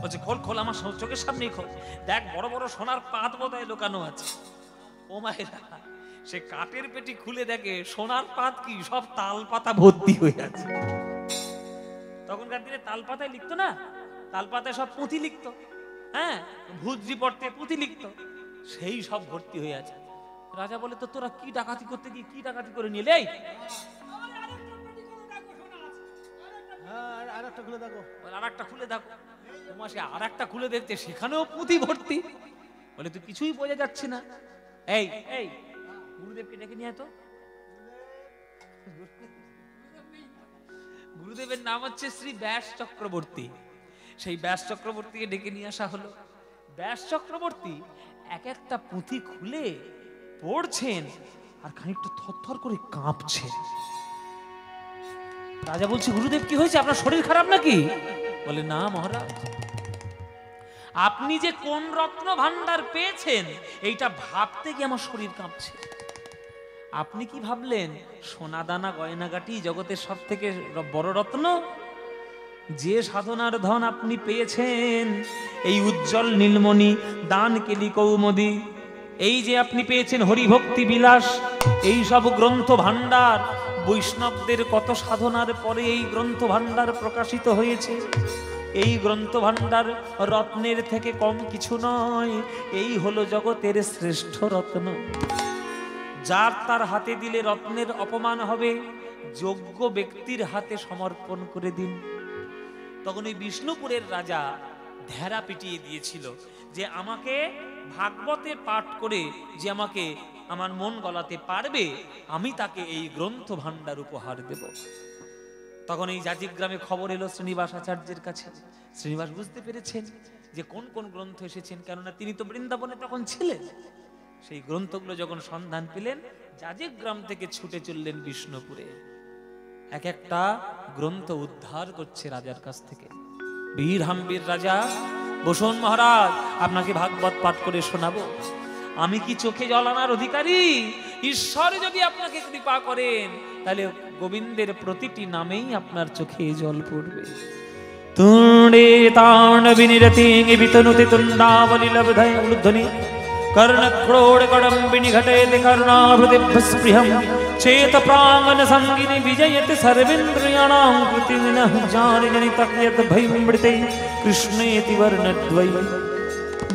বলছে খোল খোল, আমার চোখের সামনেই খোল, দেখ বড় বড় সোনার পাত বোধহয় লুকানো আছে। ও মায়েরা, সে কাঠের পেটি খুলে দেখে সোনার পাত কি, সব তাল পাতা ভর্তি হয়ে আছে। তখনকার দিনে তাল পাতায় লিখতো না, তাল পাতায় সব পুঁথি লিখতো, হ্যাঁ, ভূতজি পড়তে পুঁথি লিখতো, সেই সব ভর্তি হয়ে আছে। রাজা বলে, তো তোরা কি ডাকাতি করতে গিয়ে কি ডাকাতি করে নিলে? আরেকটা খুলে দেখো, আরেকটা খুলে দেখো। তোমার সে আরেকটা খুলে দেখছে, সেখানেও পুঁথি ভর্তি। বলে তুই কিছুই বোঝা যাচ্ছে না। এই এই গুরুদেবকে ডেকে নিয়ে তো। গুরুদেবের নাম হচ্ছে শ্রী ব্যাস চক্রবর্তী। সেই ব্যাস চক্রবর্তীকে ডেকে নিয়ে আসা হলো। ব্যাস চক্রবর্তী এক একটা পুঁথি খুলে পড়ছেন আর খানিকটা থরথর করে কাঁপছে। রাজা বলছে, গুরুদেব কি হয়েছে, আপনার শরীর খারাপ নাকি? বলে, না মহারাজ, আপনি যে কোন রত্ন ভান্ডার পেয়েছেন এইটা ভাবতে গিয়ে আমার শরীর কাঁপছে। আপনি কি ভাবলেন সোনা দানা গয়নাগাটি জগতের সব থেকে বড় রত্ন? যে সাধনার ধন আপনি পেয়েছেন, এই উজ্জ্বল নীলমণি, দান কেলি কৌমুদী, এই যে আপনি পেয়েছেন হরিভক্তি বিলাস, এই সব গ্রন্থ ভান্ডার, বৈষ্ণবদের কত সাধনার পরে এই গ্রন্থ ভান্ডার প্রকাশিত হয়েছে। এই গ্রন্থ ভান্ডার রত্নের থেকে কম কিছু নয়, এই হলো জগতের শ্রেষ্ঠ রত্ন। যার তার হাতে দিলে রত্নের অপমান হবে, যোগ্য ব্যক্তির হাতে সমর্পণ করে দিন। তখন এই বিষ্ণুপুরের রাজা ঢেরা পিটিয়ে দিয়েছিল যে আমাকে ভাগবতে পাঠ করে যে আমাকে আমার মন গলাতে পারবে, আমি তাকে এই গ্রন্থ ভান্ডার উপহার দেব। তখন এই জাজিগ্রামে খবর এলো শ্রীনিবাস আচার্যের কাছে। শ্রীনিবাস বুঝতে পেরেছেন যে কোন কোন গ্রন্থ এসেছেন, কেননা তিনি তো বৃন্দাবনে তখন ছিলেন। সেই গ্রন্থগুলো যখন সন্ধান পেলেন, জাজিগ্রাম থেকে ছুটে চললেন বিষ্ণুপুরে। এক একটা গ্রন্থ উদ্ধার করছে রাজার কাছ থেকে। বীর হাম্বির রাজা, বসুন মহারাজ, আপনাকে ভাগবত পাঠ করে শোনাবো। আমি কি চোখে জল আনার অধিকারী? ঈশ্বর যদি আপনাকে কৃপা করেন, তাহলে গোবিন্দের প্রতিটি নামেই আপনার চোখে জল পড়বে। তুণ্ডে তাণ্ড বিনিরতি বিতনুতি তুণ্ডাবলি লব্ধয় উদ্ধনি कर्णक्रोड कडम्बिनी घटेति कर्णाभृतिभस्पृहं चेत प्राङ्गन संगिनी विजयति सर्वेन्द्रियाणां कृतिविनः जानिजनितं यत् भयमृते कृष्णेति वर्णद्वै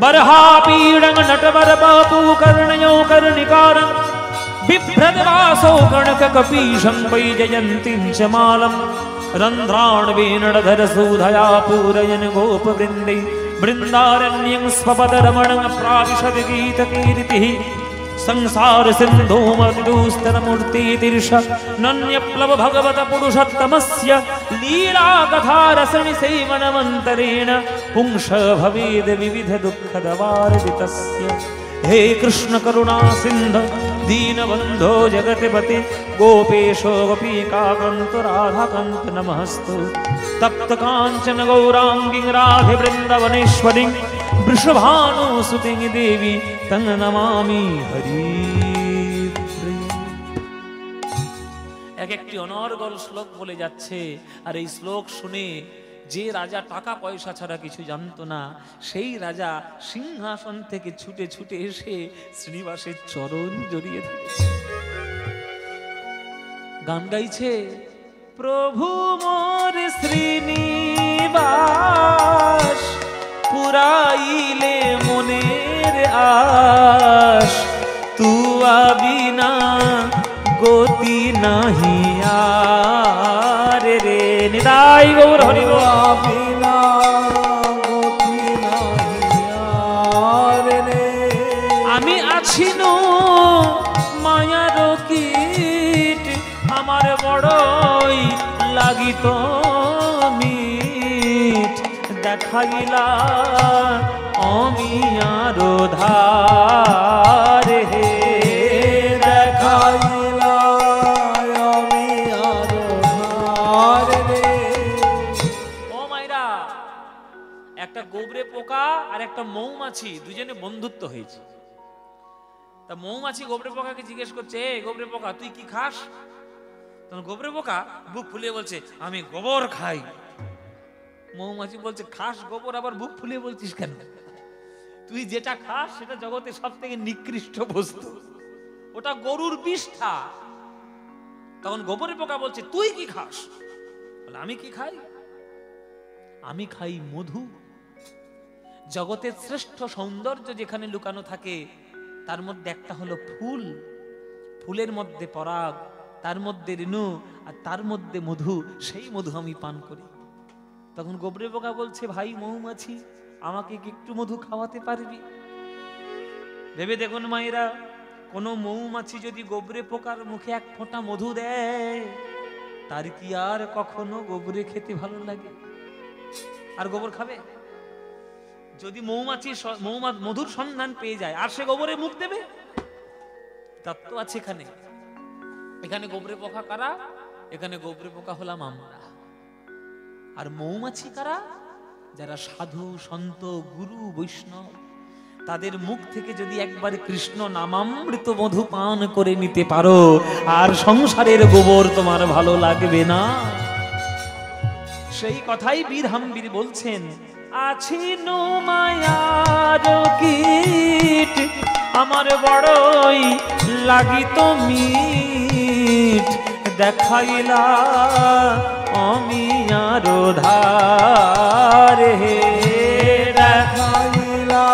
बर्हापीडं नटवरबापू कर्णयो कर्णिकारं बिभ्रद्वासो गणककपीशं वैजयन्तीं च मालं रन्ध्राण्वेणधरसूधया पूरयन् गोपवृन्दै वृन्दारण्यं स्वपदरमणं प्राविशद् गीतकीर्तिः संसार सिन्धूमतिदुस्तरमूर्तितीर्ष नन्यप्लव भगवत पुरुषोत्तमस्य लीलाकथारसनि सेवनमन्तरेण पुंस भवेद् विविध दुःखदवार्दितस्य। हे कृष्ण करुणा सिन्धु दीनबन्धो जगत्पते गोपेशो गोपीकान्त राधाकान्त नमस्तु। तप्त काञ्चन गौरांगी राधे वृंदावनेश्वरी वृषभानुसुते देवी तं नमामि हरि। এক একটি অনর্গল শ্লোক বলে যাচ্ছে, আর এই শ্লোক শুনে যে রাজা টাকা পয়সা ছাড়া কিছু জানতো না, সেই রাজা সিংহাসন থেকে ছুটে ছুটে এসে শ্রীনিবাসের চরণ জড়িয়ে ধরেছে, গান গাইছে, প্রভু মোর শ্রীনিবাস পুরাইলে মনের আশ, তুয়া বিনা গতি নাহি আর রে। নিতাই গৌর হরি বিনা গতি নাহি আর রে। আমি আছি নো মায়ার কীট, আমার বড়ই লাগিত মিঠ, দেখাইলা অমিয়ার ধার হে, দেখাইলা অমিয়ার ধার রে। ও মাইরা, একটা গোবরে পোকা আর একটা মৌমাছি দুজনে বন্ধুত্ব হয়েছে। তা মৌমাছি গোবরে পোকাকে জিজ্ঞেস করছে, এ গোবরে পোকা তুই কি খাস? তখন গোবরে পোকা বুক ফুলিয়ে বলছে, আমি গোবর খাই। মৌমাছি বলছে, খাস গোবর, আবার বুক ফুলিয়ে বলছিস কেন? তুই যেটা খাস সেটা জগতে সব থেকে নিকৃষ্ট বস্তু, ওটা গরুর বিষ্ঠা। তখন গোবরে পোকা বলছে, তুই কি খাস? বলে, আমি কি খাই? আমি খাই মধু। জগতের শ্রেষ্ঠ সৌন্দর্য যেখানে লুকানো থাকে তার মধ্যে একটা হলো ফুল, ফুলের মধ্যে পরাগ, তার মধ্যে রেণু, আর তার মধ্যে মধু, সেই মধু আমি পান করি। তখন গোবরে পোকা বলছে, ভাই মৌমাছি, আমাকে কি একটু মধু খাওয়াতে পারবি? ভেবে দেখুন মায়েরা, কোনো মৌমাছি যদি গোবরে পোকার মুখে এক ফোঁটা মধু দেয়, তার কি আর কখনো গোবরে খেতে ভালো লাগে? আর গোবর খাবে? যদি মৌমাছি মধুর সন্ধান পেয়ে যায়, আর সে গোবরে মুখ দেবে? তত্ত্ব আছে এখানে। এখানে গোবরে পোকা কারা? এখানে গোবরে পোকা হলাম আমরা। আর মৌমাছি কারা? যারা সাধু সন্ত গুরু বৈষ্ণব, তাদের মুখ থেকে যদি একবার কৃষ্ণ নামামৃত মধু পান করে নিতে পারো, আর সংসারের গোবর তোমার ভালো লাগবে না। সেই কথাই বীর হাম্বির বলছেন, আছি নো মায়ার কীট, আমার বড়ই লাগিত মিঠ, দেখাইলা অমিয়ার ধার হে, দেখাইলা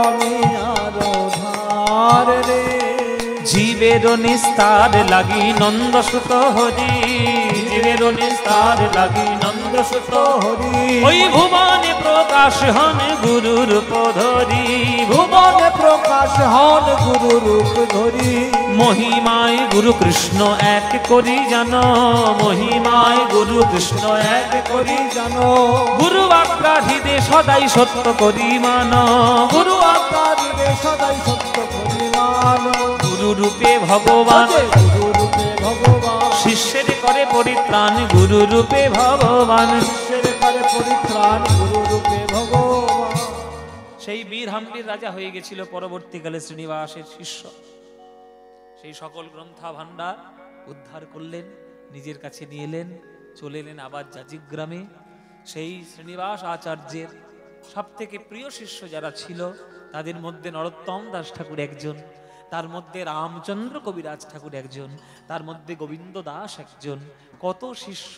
অমিয়ার ধার রে। জীবের নিস্তার লাগি নন্দসুত হরি, জীবের নিস্তার লাগি নন্দসুত হরি। ওই ভুবনে প্রকাশ হন গুরু রূপ ধরি, ভুবনে প্রকাশ হন গুরু রূপ ধরি। মহিমায় গুরু কৃষ্ণ এক করি জানো, মহিমায় গুরু কৃষ্ণ এক করি জানো। গুরু আজ্ঞা হৃদে সদাই সত্য করি মানো, গুরু আজ্ঞা দিবে সদাই সত্য করি মানো। গুরু রূপে ভগবান, গুরু রূপে ভগবান। শিষ্যের করে পরিত্রাণ গুরু রূপে ভগবান, শিষ্যের করে পরিত্রাণ গুরু রূপে ভগবান। সেই বীর হাম্বির রাজা হয়ে গেছিল পরবর্তীকালে শ্রীনিবাসের শিষ্য। সেই সকল গ্রন্থা ভাণ্ডার উদ্ধার করলেন, নিজের কাছে নিয়ে এলেন, চলে এলেন আবার যাজিগ্রামে। সেই শ্রীনিবাস আচার্যের সব থেকে প্রিয় শিষ্য যারা ছিল তাদের মধ্যে নরোত্তম দাস ঠাকুর একজন, তার মধ্যে রামচন্দ্র কবিরাজ ঠাকুর একজন, তার মধ্যে গোবিন্দ দাস একজন। কত শিষ্য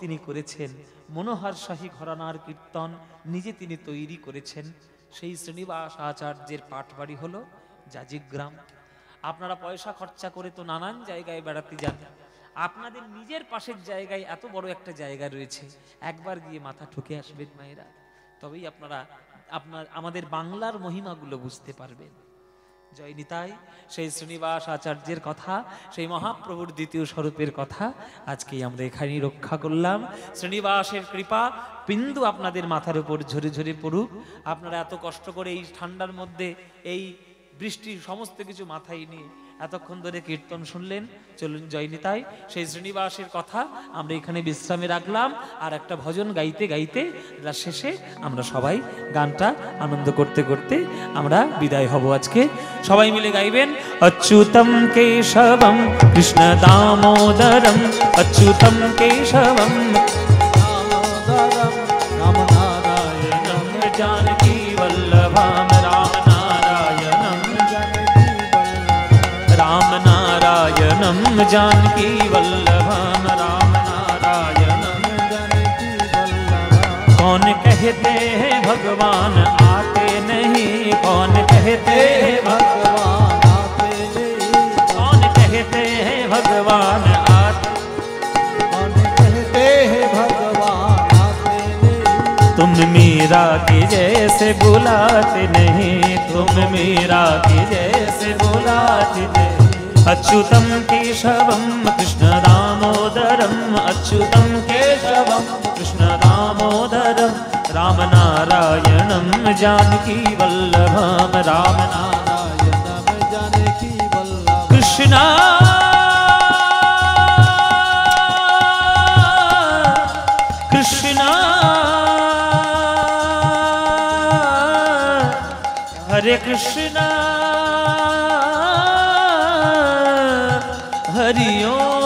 তিনি করেছেন। মনোহর শাহী ঘরানার কীর্তন নিজে তিনি তৈরি করেছেন। সেই শ্রীনিবাস আচার্যের পাটবাড়ি হলো যাজিগ্রাম। আপনারা পয়সা খরচা করে তো নানান জায়গায় বেড়াতে যান, আপনাদের নিজের পাশের জায়গায় এত বড় একটা জায়গা রয়েছে, একবার গিয়ে মাথা ঠুকে আসবেন মায়েরা, তবেই আপনারা আমাদের বাংলার মহিমাগুলো বুঝতে পারবেন। জয় নিতাই। সেই শ্রীনিবাস আচার্যের কথা, সেই মহাপ্রভুর দ্বিতীয় স্বরূপের কথা আজকে আমরা এখানেই রক্ষা করলাম। শ্রীনিবাসের কৃপা বিন্দু আপনাদের মাথার উপর ঝরে ঝরে পড়ুক। আপনারা এত কষ্ট করে এই ঠান্ডার মধ্যে এই বৃষ্টির সমস্ত কিছু মাথায় নিয়ে এতক্ষণ ধরে কীর্তন শুনলেন। চলুন জয় নিতাই। সেই শ্রীনিবাসের কথা আমরা এখানে বিশ্রামে রাখলাম, আর একটা ভজন গাইতে গাইতে শেষে আমরা সবাই গানটা আনন্দ করতে করতে আমরা বিদায় হব। আজকে সবাই মিলে গাইবেন অচ্যুতম কেশবম কৃষ্ণ দামোদরম, অচ্যুতম কেশবম দামোদরম রাম নারায়ণম जानकी वल्लभाम राम नारायणम, राम नारायणम जानकी वल्लभाम राम नारायणम। कौन कहते हैं भगवान आते नहीं, कौन कहते हैं भगवान आते नहीं, कौन कहते हैं भगवान आते, कौन कहते हैं भगवान आते नहीं। तुम मीरा के जैसे बुलाते नहीं, तुम मीरा के जैसे बुलाते नहीं। अच्युतम केशवम कृष्ण दामोदरम, अच्युतम केशवम कृष्ण दामोदरम, राम नारायणम जानकी वल्लभम, राम नारायणम जानकी वल्लभ। कृष्णा कृष्णा हरे कृष्णा हरि ओम।